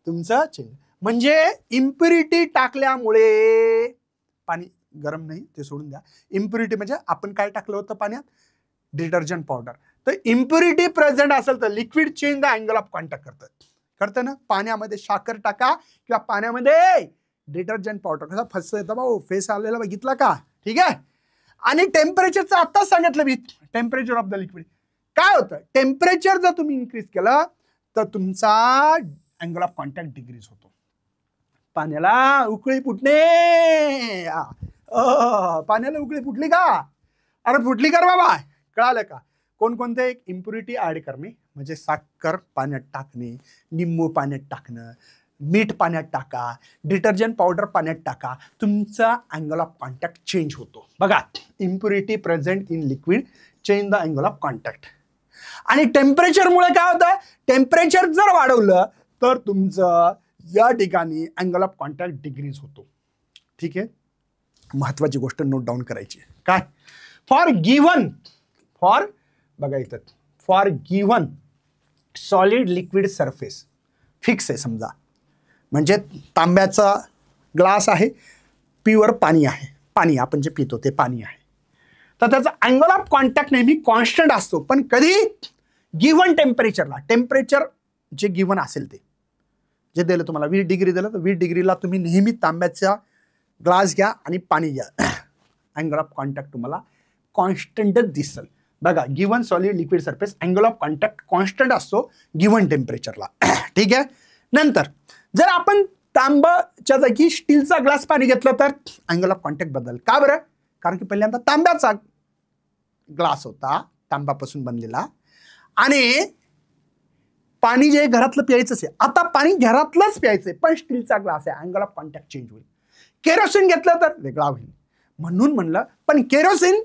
A: तुमचं चेंज. म्हणजे इम्प्युरिटी टाकल्यामुळे पाणी गरम नाही, ते सोडून द्या. इम्प्युरिटी म्हणजे आपण काय टाकलं होतं पाण्यात, डिटर्जंट पावडर. तर इम्प्युरिटी प्रेझेंट असेल तर liquid change the angle of contact करतं ना. पाण्यामध्ये साखर टाका किंवा पाण्यामध्ये डिटर्जंट पावडर, कसा फसं येतं भाऊ, फेस आलेला बघितला का. ठीक आहे. आणि टेम्परेचरचं आत्ताच सांगितलं मी, टेम्परेचर ऑफ द लिक्विड. काय होतं, टेम्परेचर जर तुम्ही इन्क्रीज केलं तर तुमचा अँगल ऑफ कॉन्टॅक्ट डिक्रीज होतो. पाण्याला उकळी फुटणे, पाण्याला उकळी फुटली का, अरे फुटली कर बाबा, कळालं का. कोणकोणते, एक इम्प्युरिटी ॲड करणे म्हणजे साखर पाण्यात टाकणे, निंबू पाण्यात टाकणं, मीठ पाण्यात टाका, डिटर्जंट पावडर पाण्यात टाका, तुमचा अँगल ऑफ कॉन्टॅक्ट चेंज होतो. बघा, impurity present in liquid change the angle of contact. आणि टेम्परेचरमुळे काय होतं, टेम्परेचर जर वाढवलं तर तुमचं या ठिकाणी अँगल ऑफ कॉन्टॅक्ट डिक्रीज होतो. ठीक आहे. महत्वाची गोष्ट नोट डाऊन करायची. काय, फॉर बघा इथं, for given solid liquid surface fix आहे समजा, म्हणजे तांब्याचा ग्लास आहे, प्युअर पाणी आहे, पाणी आपण जे पितो ते पाणी आहे, तर त्याचा अँगल ऑफ कॉन्टॅक्ट नेहमी कॉन्स्टंट असतो. पण कधी, गिव्हन टेम्परेचरला, टेम्परेचर जे गिव्हन असेल ते जे दिलं तुम्हाला 20 डिग्री दिलं तर 20 डिग्रीला तुम्ही नेहमी तांब्याचा ग्लास घ्या आणि पाणी घ्या, अँगल ऑफ कॉन्टॅक्ट तुम्हाला कॉन्स्टंटच दिसेल. बघा, given solid liquid surface angle of contact constant असतो गिव्हन टेम्परेचरला. ठीक आहे. नंतर जर आपण तांबाच्या जागी स्टीलचा ग्लास पाणी घेतलं तर अँगल ऑफ कॉन्टॅक्ट बदल. का बरं? कारण की पहिल्यांदा तांब्याचा ग्लास होता, तांब्यापासून बनलेला, आणि पाणी जे घरातलं प्यायचं आहे, आता पाणी घरातलंच प्यायचंय पण स्टीलचा ग्लास आहे, अँगल ऑफ कॉन्टॅक्ट चेंज होईल. केरोसिन घेतलं तर वेगळा होईल. म्हणून म्हणलं, पण केरोसिन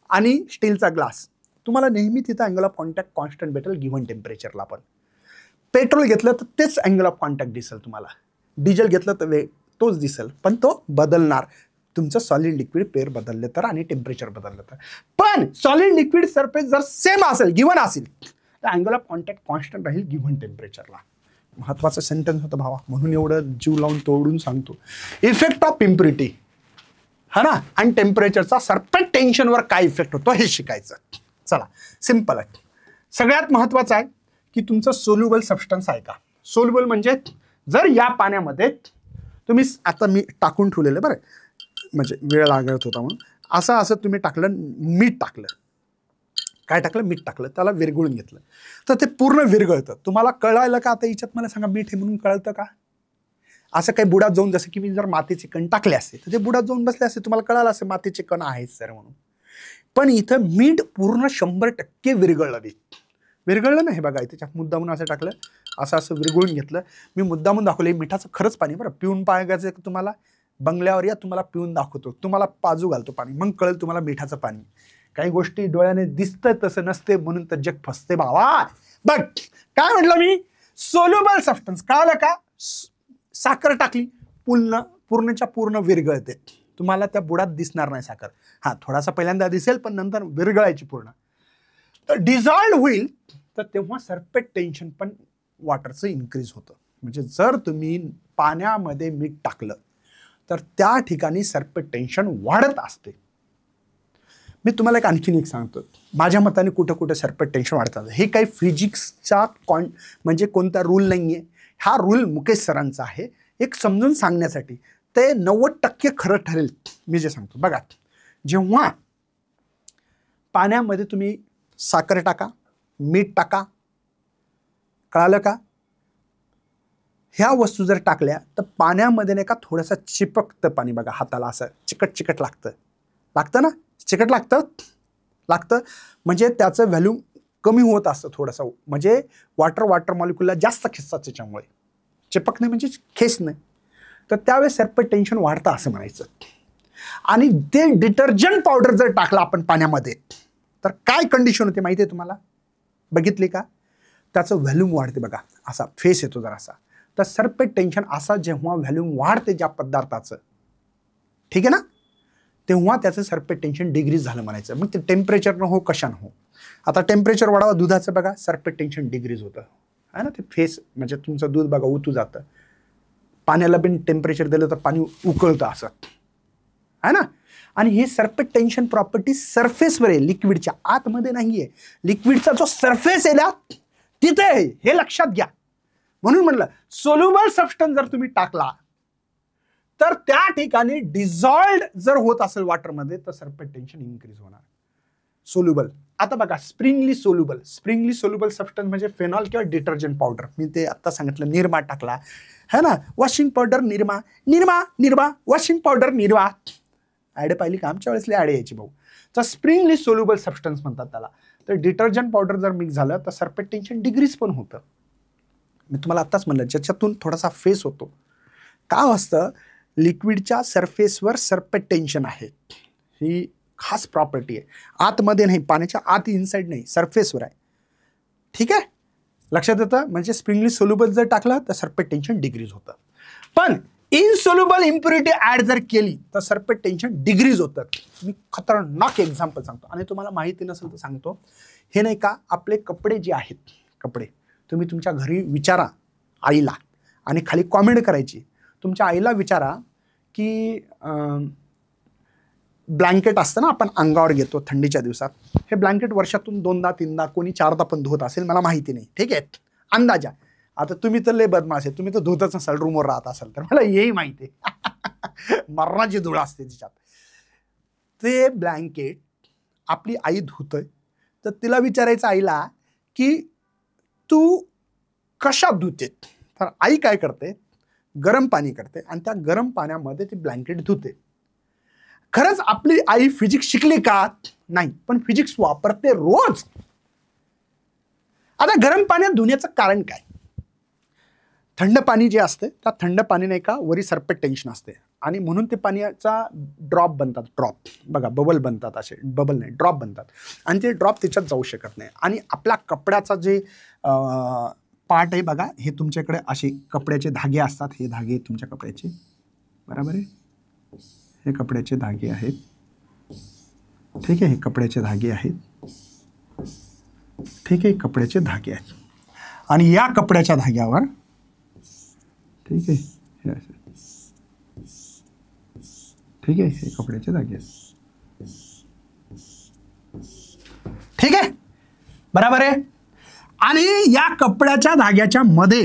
A: आणि स्टीलचा ग्लास तुम्हाला नेहमी तिथं अँगल ऑफ कॉन्टॅक्ट कॉन्स्टंट भेटेल गिव्हन टेम्परेचरला. पण पेट्रोल घेतलं तर तेच अँगल ऑफ कॉन्टॅक्ट दिसेल तुम्हाला. डिझेल घेतलं तर तोच दिसेल, पण तो बदलणार तुमचं सॉलिड लिक्विड पेअर बदलले तर आणि टेम्परेचर बदललं तर. पण सॉलिड लिक्विड सरफेस जर सेम असेल, गिव्हन असेल, तर अँगल ऑफ कॉन्टॅक्ट कॉन्स्टंट राहील गिव्हन टेम्परेचरला. महत्वाचं सेंटेन्स होतं भावा, म्हणून एवढं जीव लावून तोडून सांगतो. इफेक्ट ऑफ इम्प्युरिटी हा ना, आणि टेम्परेचरचा सरफेस टेन्शनवर काय इफेक्ट होतो हे शिकायचं. चला, सिम्पल आहे. सगळ्यात महत्वाचं आहे की तुमचं सोल्युबल सबस्टन्स आहे का. सोल्युबल म्हणजे जर या पाण्यामध्ये तुम्ही, आता मी टाकून ठेवलेलं बरं, म्हणजे वेळ लागत होता म्हणून असं तुम्ही टाकलं, मीठ टाकलं, काय टाकलं, मीठ टाकलं, त्याला विरघळून घेतलं तर ते पूर्ण विरघळतं. तुम्हाला कळायला का आता याच्यात, मला सांगा, मीठ हे म्हणून कळतं का? असं काही बुडात जाऊन, जसं की मी जर मातीचे कण टाकले असते तर ते बुडात जाऊन बसले असते, तुम्हाला कळालं असेल मातीचे कण आहेत सर म्हणून. पण इथं मीठ पूर्ण 100% विरघळलं. विरघळलं ना, हे बघा, त्याच्यात मुद्दामून असं टाकलं, असं विरघळून घेतलं. मी मुद्दामून दाखवलं मिठाचं खरंच पाणी बरं. पिऊन पाहायचं तुम्हाला, बंगल्यावर या, तुम्हाला पिऊन दाखवतो, तुम्हाला पाजू घालतो पाणी, मग कळेल तुम्हाला मिठाचं पाणी. काही गोष्टी डोळ्याने दिसतं तसं नसते, म्हणून तर जग फसते भावा. बघ काय म्हटलं मी, सोल्युबल सबस्टन्स. कळलं का? साखर टाकली, पूर्णच्या पूर्ण विरघळते, तुम्हाला त्या बुडात दिसणार नाही साखर. हा, थोडासा पहिल्यांदा दिसेल, पण नंतर विरघळायची पूर्ण. तर डिझॉल्व्ह होईल, तर तेव्हा सरफेस टेन्शन पण वॉटरचं इन्क्रीज होतं. म्हणजे जर तुम्ही पाण्यामध्ये मीठ टाकलं तर त्या ठिकाणी सरफेस टेन्शन वाढत असते. मी तुम्हाला आणखीन एक सांगतो, माझ्या मताने कुठं कुठं सरफेस टेन्शन वाढतात. हे काही फिजिक्सचा म्हणजे कोणता रूल नाही आहे, हा रूल मुकेश सरांचा आहे, एक समजून सांगण्यासाठी. ते 90% खरं ठरेल मी जे सांगतो. बघा, जेव्हा पाण्यामध्ये तुम्ही साखर टाका, मीठ टाका, कळालं का, ह्या वस्तू जर टाकल्या तर पाण्यामध्ये नाही का थोडंसं चिपकतं पाणी. बघा, हाताला असं चिकट लागतं ना, चिकट लागतं म्हणजे त्याचं व्हॅल्यूम कमी होत असतं थोडंसं. म्हणजे वॉटर मॉलिक्यूलला जास्त खेचतात, त्याच्यामुळे चिपक नाही म्हणजे खेच नाही. तर त्यावेळेस सरफेस टेन्शन वाढतं असं म्हणायचं. आणि ते डिटर्जंट पावडर जर टाकलं आपण पाण्यामध्ये तर काय कंडिशन होते माहिती आहे तुम्हाला, बघितली का? त्याचं व्हॅल्यूम वाढते. बघा, असा फेस येतो जरा असा. तर सरफेस टेन्शन असा जेव्हा व्हॅल्यूम वाढते ज्या पदार्थाचं, ठीक आहे ना, तेव्हा त्याचं सरफेस टेन्शन डिग्रीज झालं म्हणायचं. मग ते टेम्परेचर हो कशानं हो. आता टेम्परेचर वाढावं दुधाचं, बघा सरफेस टेन्शन डिग्रीज होतं आहे ना. ते फेस म्हणजे तुमचं दूध बघा उतू जातं. पाण्याला पण टेम्परेचर दिलं तर पाणी उकळतं असं आहे ना. आणि हे सरफेस टेन्शन प्रॉपर्टी सरफेसवर आहे, लिक्विडच्या आतमध्ये नाहीये. लिक्विडचा जो सरफेस आहे ना तिथे आहे, हे लक्षात घ्या. म्हणून म्हणलं सोल्युबल सबस्टन्स जर तुम्ही टाकला तर त्या ठिकाणी डिझॉल्व्ड जर होत असेल वॉटरमध्ये तर सरफेस टेन्शन इन्क्रीज होणार. सोल्युबल, आता बघा स्प्रिंगली सोल्युबल सबस्टन्स म्हणजे फेनॉल किंवा डिटर्जंट पावडर. मी ते आता सांगितलं, निरमा टाकला है ना, washing powder Nirma washing powder Nirma. Ad पाहिली का? आमच्या वेळेस ॲड यायची भाऊ. तर स्प्रिंगली सोल्युबल सबस्टन्स म्हणतात त्याला. तर डिटर्जंट पावडर जर मिक्स झालं तर सरफेस टेन्शन डिग्रीज पण होतं. मी तुम्हाला आत्ताच म्हणलं, ज्याच्यातून थोडासा फेस होतो. का असतं, लिक्विडच्या सरफेसवर सरफेस टेन्शन आहे, ही खास प्रॉपर्टी आहे. आतमध्ये नाही, पाण्याच्या आत इनसाइड नाही, सरफेसवर आहे. ठीक आहे, लक्षात येतं. म्हणजे स्प्रिंगली सोल्युबल जर टाकलं तर सरफेस टेन्शन डिग्रीज होतं. पण इनसोल्युबल इम्प्युरिटी ऍड जर केली तर सरफेस टेन्शन डिग्रीज होतं. मी खतरनाक एक्झाम्पल सांगतो आणि तुम्हाला माहिती नसेल तर सांगतो. हे नाही का, आपले कपडे जे आहेत, कपडे तुम्ही तुमच्या घरी विचारा आईला आणि खाली कॉमेंट करायची. तुमच्या आईला विचारा की ब्लँकेट असतं ना आपण अंगावर घेतो थंडीच्या दिवसात, हे ब्लँकेट वर्षातून 2दा-3दा कोणी 4दा पण धुत असेल, मला माहिती नाही. ठीक आहे, अंदाजा. आता तुम्ही तर लय बदमाश आहे, तुम्ही तर धुतच नसाल, रूमवर राहत असाल, तर मला हेही माहिती आहे. मरणाची धूळ असते तिच्यात. ते ब्लँकेट आपली आई धुतोय, तर तिला विचारायचं आईला की तू कशात धुते. तर आई काय करते, गरम पाणी करते आणि त्या गरम पाण्यामध्ये ती ब्लँकेट धुते. खरंच आपली आई फिजिक्स शिकली का? नाही, पण फिजिक्स वापरते रोज. आता गरम पाण्यात धुण्याचं कारण काय? थंड पाणी जे असते त्या थंड पाणीने का वरी सरपेट टेन्शन असते आणि म्हणून ते पाण्याचा ड्रॉप बनतात. ड्रॉप बघा, बबल बनतात, असे बबल नाही ड्रॉप बनतात आणि ते ड्रॉप त्याच्यात जाऊ शकत नाही. आणि आपल्या कपड्याचा जे पार्ट आहे बघा, हे तुमच्याकडे असे कपड्याचे धागे असतात. हे धागे तुमच्या कपड्याचे, बरोबर आहे, हे कपड्याचे धागे आहेत. ठीक आहे, हे कपड्याचे धागे आहेत. ठीक आहे, कपड्याचे धागे आहेत आणि या कपड्याच्या धाग्यावर, ठीक आहे, हे असे, ठीक आहे, हे कपड्याचे धागे आहेत. ठीक आहे, बरोबर आहे. आणि या कपड्याच्या धाग्याच्या मध्ये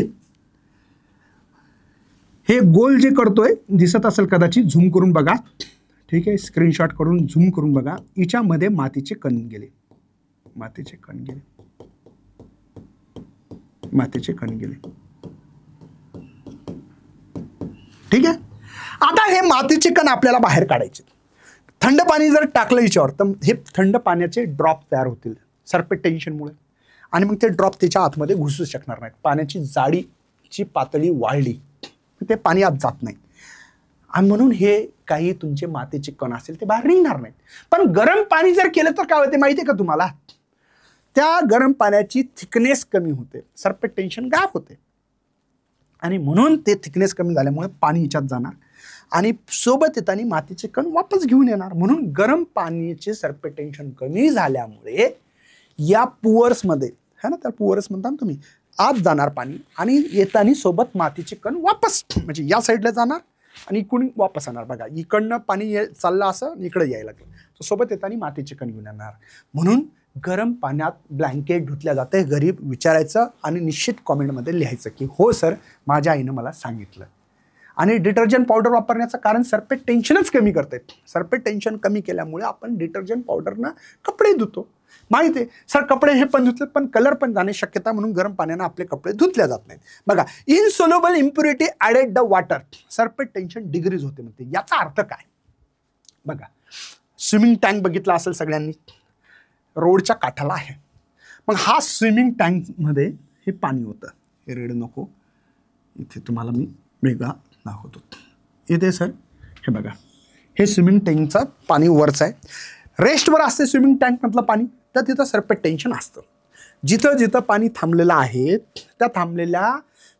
A: हे गोल जे करतोय, दिसत असेल कदाचित, झूम करून बघा. ठीक आहे, स्क्रीनशॉट करून झूम करून बघा. याच्यामध्ये मातीचे कण गेले, मातीचे कण गेले, मातीचे कण गेले. ठीक आहे, आता हे मातीचे कण आपल्याला बाहेर काढायचे. थंड पाणी जर टाकलं याच्यावर तर हे थंड पाण्याचे ड्रॉप तयार होतील सरपेट टेन्शनमुळे आणि मग ते ड्रॉप त्याच्या आतमध्ये घुसू शकणार नाहीत. पाण्याची जाडीची पातळी वाढली, ते पाणी आत जात नाही आणि म्हणून हे काही तुमचे मातीचे कण असेल ते बाहेर निघणार नाहीत. पण गरम पाणी जर केलं तर काय होते माहिती आहे का तुम्हाला? त्या गरम पाण्याची थिकनेस कमी होते, सरपेट टेन्शन गायब होते आणि म्हणून ते थिकनेस कमी झाल्यामुळे पाणी याच्यात जाणार आणि सोबत येताना मातीचे कण वापस घेऊन येणार. म्हणून गरम पाण्याचे सरपेट टेन्शन कमी झाल्यामुळे या पुअर्समध्ये, है ना, त्या पुअर्स म्हणता ना तुम्ही, आत जाणार पाणी आणि येताना सोबत मातीचे कण वापस, म्हणजे या साईडला जाणार आणि इकडून वापस येणार. बघा, इकडनं पाणी चाललं असं इकडे यायला लागलं, तर सोबत येताना मातीचे कण घेऊन येणार. म्हणून गरम पाण्यात ब्लँकेट धुतल्या जाते. घरी विचारायचं आणि निश्चित कॉमेंटमध्ये लिहायचं की हो सर, माझ्या आईनं मला सांगितलं. आणि डिटर्जंट पावडर वापरण्याचं कारण सरपेट टेन्शनच कमी करते. सरपेट टेन्शन कमी केल्यामुळे आपण डिटर्जंट पावडरनं कपडे धुतो. माहिती आहे सर, कपडे हे पण धुतले पण कलर पण जाण्याची शक्यता, म्हणून गरम पाण्यानं आपले कपडे धुतल्या जात नाहीत. बघा, insoluble impurity added the water, surface tension degrees होते म्हणते. याचा अर्थ काय? बघा, स्विमिंग टँक बघितला असेल सगळ्यांनी, रोडच्या काठाला आहे. मग हा स्विमिंग टँकमध्ये हे पाणी होतं. हे रेड नको, इथे तुम्हाला मी वेगळा दाखवतो. इथे सर हे बघा, हे स्विमिंग टँकचं पाणी वरचं आहे. रेस्टवर असते स्विमिंग टँकमधलं पाणी, तर तिथं सरपेट टेन्शन असतं. जिथं जिथं पाणी थांबलेलं आहे त्या थांबलेल्या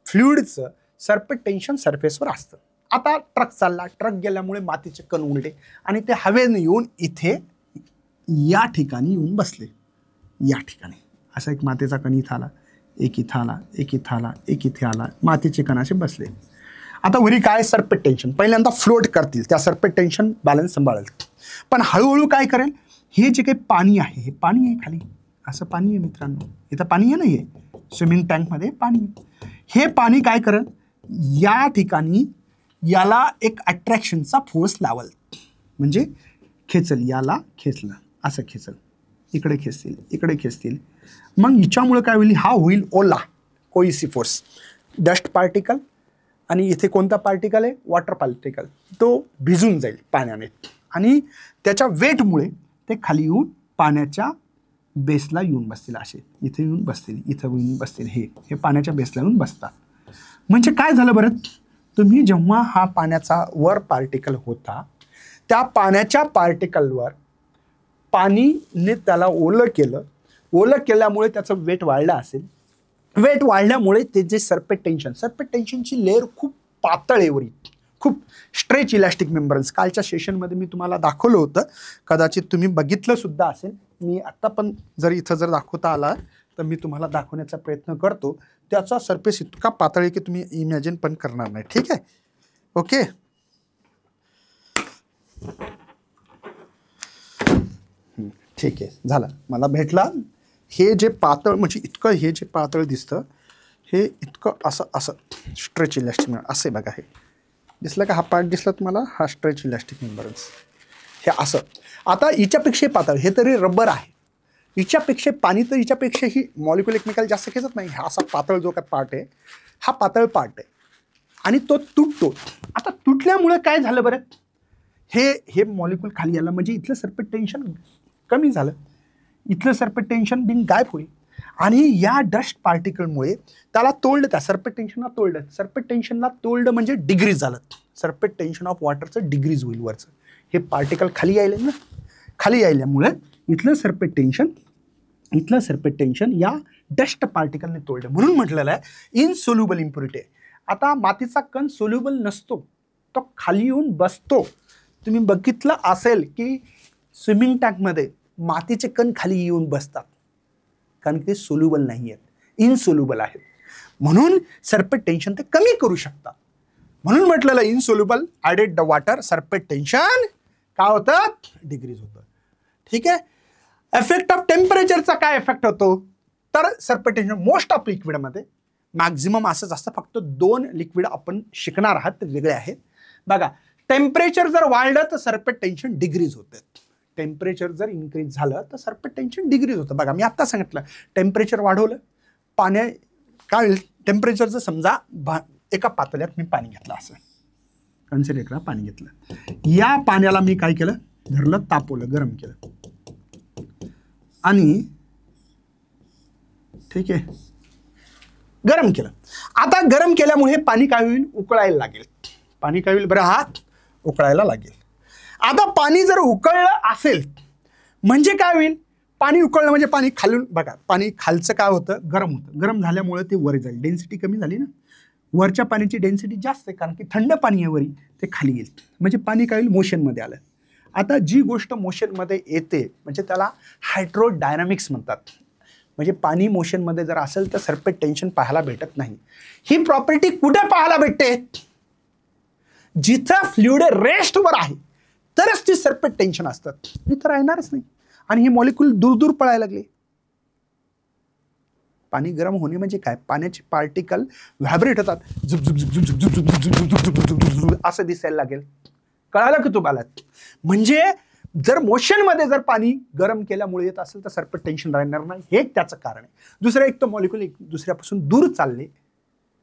A: फ्लुइडचं सरपेट टेन्शन सरफेसवर असतं. आता ट्रक चालला, ट्रक गेल्यामुळे मातीचे कण उडले आणि ते हवेने येऊन इथे या ठिकाणी येऊन बसले. या ठिकाणी असा एक मातीचा कण इथं आला, एक इथं आला, एक इथं आला, एक इथे आला, मातीचे कण असे बसले. आता वरी काय, सरपेट टेन्शन पहिल्यांदा फ्लोट करतील, त्या सरपेट टेन्शन बॅलन्स सांभाळेल. पण हळूहळू काय करेल, हे जे काही पाणी आहे, हे पाणी आहे खाली, असं पाणी आहे मित्रांनो, इथं पाणी आहे, नाही आहे स्विमिंग टँकमध्ये पाणी आहे. हे पाणी काय करेल, या ठिकाणी याला एक अट्रॅक्शनचा फोर्स लावल, म्हणजे खेचल, याला खेचलं, असं खेचल, इकडे खेचतील, इकडे खेचतील. मग हिच्यामुळे काय होईल, हा होईल ओला, कोइसी फोर्स, डस्ट पार्टिकल, आणि इथे कोणता पार्टिकल आहे, वॉटर पार्टिकल, तो भिजून जाईल पाण्याने आणि त्याच्या वेटमुळे ते खाली येऊन पाण्याच्या बेसला येऊन बसतील. असे इथे येऊन बसतील, इथं येऊन बसतील, हे पाण्याच्या बेसला येऊन बसतात. म्हणजे काय झालं बरं, तुम्ही जेव्हा हा पाण्याचा वर पार्टिकल होता, त्या पाण्याच्या पार्टिकलवर पाणीने त्याला ओलं केलं, ओलं केल्यामुळे त्याचं वेट वाढलं असेल. वेट वाढल्यामुळे ते जे सरपेट टेन्शनची लेअर खूप पातळ आहे वरी, खूप स्ट्रेच इलास्टिक मेम्ब्रेन्स. कालच्या सेशनमध्ये मी तुम्हाला दाखवलं होतं, कदाचित तुम्ही बघितलं सुद्धा असेल. मी आत्ता पण जर इथं जर दाखवता आला तर मी तुम्हाला दाखवण्याचा प्रयत्न करतो. त्याचा सरफेस इतका पातळ आहे की तुम्ही इमॅजिन पण करणार नाही. ठीक आहे, ओके. ठीक आहे, झालं, मला भेटला. हे जे पातळ, म्हणजे इतकं हे जे पातळ दिसतं, हे इतकं असं असं स्ट्रेच इलास्टिक मेंबर असे बघा, हे दिसलं का, हा पार्ट दिसला तुम्हाला, हा स्ट्रेच इलास्टिक मेंबरन्स, हे असं. आता हिच्यापेक्षा पातळ, हे तरी रबर आहे, हिच्यापेक्षा पाणी तर हिच्यापेक्षाही मॉलिक्युल एकमेकाला जास्त खेचत नाही. हा असा पातळ जो काय पार्ट आहे हा पातळ पार्ट आहे आणि तो तुटतो. आता तुटल्यामुळे काय झालं बरं, हे मॉलिक्यूल खाली आलं म्हणजे इथलं सरफेस टेन्शन कमी झालं, इथलं सरफेस टेन्शन बिन गायब होईल आणि या डस्ट पार्टिकलमुळे त्याला तोडलं, त्या सरफेस टेन्शनला तोडलं. सरफेस टेन्शनला तोडलं म्हणजे डिग्रीज झालं, सरफेस टेन्शन ऑफ वॉटरचं डिग्रीज होईल वरचं. हे पार्टिकल खाली यायले ना, खाली यायल्यामुळे इथलं सरफेस टेन्शन या डस्ट पार्टिकलने तोडलं. म्हणून म्हटलेलं आहे इनसोल्युबल इम्प्युरिटी. आता मातीचा कण सोल्युबल नसतो, तो खाली येऊन बसतो. तुम्ही बघितलं असेल की स्विमिंग टँकमध्ये मातीचे कण खाली येऊन बसतात कारण ते सोल्युबल नाही आहेत, इनसोल्युबल आहेत. म्हणून सरफेस टेन्शन ते कमी करू शकतात. म्हणून म्हटलेलं insoluble added the water surface tension काय होतं, डिग्रीज होतं. ठीक आहे. इफेक्ट ऑफ टेम्परेचरचा काय इफेक्ट होतो, तर सरफेस टेन्शन मोस्ट ऑफ लिक्विडमध्ये मॅक्झिमम असंच असतं. फक्त 2 लिक्विड आपण शिकणार आहात ते वेगळे आहेत. बघा, टेम्परेचर जर वाढलं तर सरफेस टेन्शन डिग्रीज होतं. टेम्परेचर जर इन्क्रीज झालं तर सरफेस टेन्शन डिग्रीज होतं. बघा, मी आत्ता सांगितलं टेम्परेचर वाढवलं, पाण्या काय होईल, टेम्परेचरचं समजा एका पातेल्यात मी पाणी घेतलं, असं कन्सिडर करा, पाणी घेतलं. या पाण्याला मी काय केलं, धरलं, तापवलं, गरम केलं आणि ठीक आहे गरम केलं. आता गरम केल्यामुळे पाणी काय होईल, उकळायला लागेल. पाणी काय होईल बरं, हात उकळायला लागेल. आता पाणी जर उकळलं असेल म्हणजे काय होईल, पाणी उकळलं म्हणजे पाणी खालून, बघा पाणी खालचं काय होतं, गरम होतं. गरम झाल्यामुळे ते वर जाईल, डेन्सिटी कमी झाली ना, वरच्या पाण्याची डेन्सिटी जास्त आहे कारण की थंड पाणी आहे वरी, ते खाली येईल म्हणजे पाणी काय होईल, मोशनमध्ये आलं. आता जी गोष्ट मोशनमध्ये येते म्हणजे त्याला हायड्रोडायनामिक्स म्हणतात. म्हणजे पाणी मोशनमध्ये जर असेल तर सरफेस टेन्शन पाहायला भेटत नाही. ही प्रॉपर्टी कुठे पाहायला भेटते, जिथं फ्लुइड रेस्टवर आहे तरच ती सरफेस टेन्शन असतात, इथं राहणारच नाही. आणि हे मॉलिक्यूल दूर दूर पळायला लागले. पाणी गरम होणे म्हणजे काय, पाण्याचे पार्टिकल व्हायब्रेट होतात, झुप झुप झुप झुप झुप झुप झुप झुप झुप झुप झुप झुप झुप असं दिसायला लागेल. कळालं की तुम्हाला, म्हणजे जर मोशनमध्ये जर पाणी गरम केल्यामुळे येत असेल तर सरफेस टेन्शन राहणार नाही, हे त्याचं कारण आहे. दुसरं एक तर मॉलिक्यूल एक दुसऱ्यापासून दूर चालले.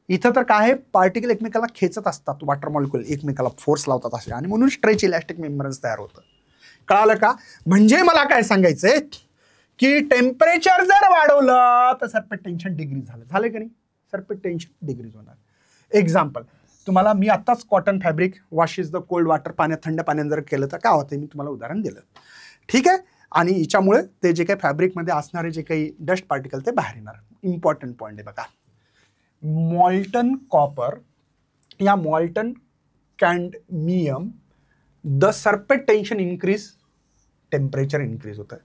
A: इथं तर काय आहे, पार्टिकल एकमेकाला खेचत असतात, वॉटर मॉलिक्यूल एकमेकाला फोर्स लावतात असे, आणि म्हणून स्ट्रेच इलॅस्टिक मेम्ब्रेन्स तयार होतं. कळालं का, म्हणजे मला काय सांगायचंय की टेम्परेचर जर वाढवलं तर सरफेस टेन्शन डिग्रीज झालं की नाही, सरफेस टेन्शन डिग्रीज होणार. एक्झाम्पल तुम्हाला मी आत्ताच cotton fabric washes the cold water, पाण्यात थंड पाण्यात जर केलं तर काय होतं, मी तुम्हाला उदाहरण दिलं. ठीक आहे. आणि याच्यामुळे ते जे काही फॅब्रिकमध्ये असणारे जे काही डस्ट पार्टिकल ते बाहेर येणार. इम्पॉर्टंट पॉईंट आहे बघा, मॉल्टन कॉपर या मॉल्टन cadmium, the surface tension increase, temperature increase होतं.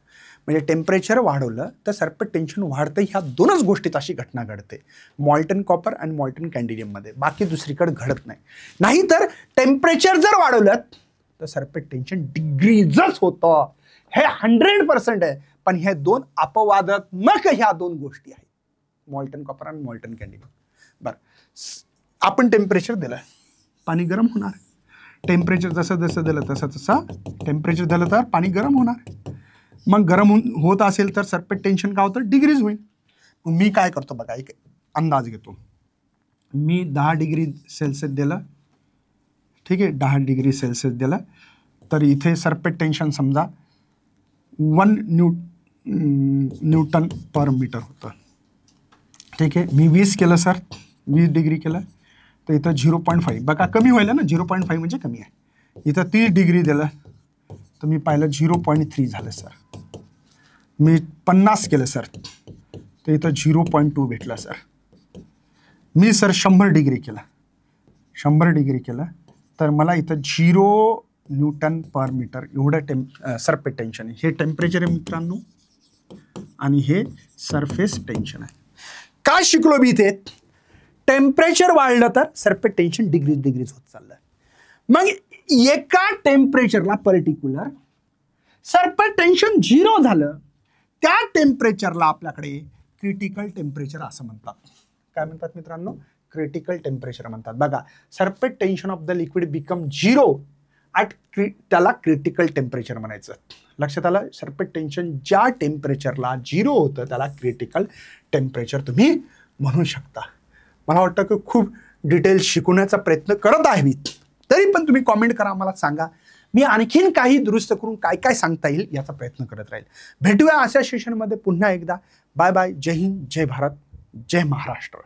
A: म्हणजे टेम्परेचर वाढवलं तर सरफेस टेन्शन वाढतं. ह्या दोनच गोष्टीत अशी घटना घडते मॉल्टन कॉपर आणि मॉल्टन कॅडमियममध्ये, बाकी दुसरीकडे घडत नाही. नाहीतर टेम्परेचर जर वाढवलं तर सरफेस टेन्शन डिग्रीजच होतं. हे 100% आहे. पण हे दोन अपवादात्मक ह्या दोन गोष्टी आहेत, मॉल्टन कॉपर आणि मॉल्टन कॅडमियम. बरं, आपण टेम्परेचर दिलं, पाणी गरम होणार. टेम्परेचर जसं जसं दिलं तसं तसं टेम्परेचर दिलं तर पाणी गरम होणार. मग गरम होत असेल तर सरफेस टेन्शन काय होतं, डिग्रीज होईल. मग मी काय करतो बघा, एक अंदाज घेतो. मी 10 डिग्री सेल्सिअस दिलं, ठीक आहे, 10 डिग्री सेल्सिअस दिलं तर इथे सरफेस टेन्शन समजा 1 न्यूटन पर मीटर होतं. ठीक आहे. मी 20 केलं सर, 20 डिग्री केलं तर इथं 0.5 बघा कमी व्हायला ना, 0.5 म्हणजे कमी आहे. इथं 30 डिग्री दिलं तर मी पाहिलं 0.3 झालं सर. मी 50 केलं सर तर इथं 0.2 भेटलं सर. मी सर 100 डिग्री केलं, 100 डिग्री केलं तर मला इथं 0 न्यूटन पर मीटर एवढं सरफेस टेन्शन आहे. हे टेम्परेचर आहे मित्रांनो आणि हे सरफेस टेन्शन आहे. काय शिकलो मी इथे, टेम्परेचर वाढलं तर सरफेस टेन्शन डिग्रीज होत चाललं. मग एका टेम्परेचरला पर्टिक्युलर सरफेस टेन्शन 0 झालं, त्या टेम्परेचरला आपल्याकडे क्रिटिकल टेम्परेचर असं म्हणतात. काय म्हणतात मित्रांनो, क्रिटिकल टेम्परेचर म्हणतात. बघा, surface tension off the liquid become 0 त्याला क्रिटिकल टेम्परेचर म्हणायचं. लक्षात आलं? सरपेट टेन्शन ज्या टेम्परेचरला 0 होतं त्याला क्रिटिकल टेम्परेचर तुम्ही म्हणू शकता. मला वाटतं की खूप डिटेल शिकवण्याचा प्रयत्न करत आहे मी, तरी पण तुम्ही कॉमेंट करा, मला सांगा. मी आणखीन काही दुरुस्त करून काय काय सांगता येईल याचा प्रयत्न करत राहील. भेटूया अशा सेशनमध्ये पुन्हा एकदा. Bye bye. जय हिंद, जय भारत, जय महाराष्ट्र.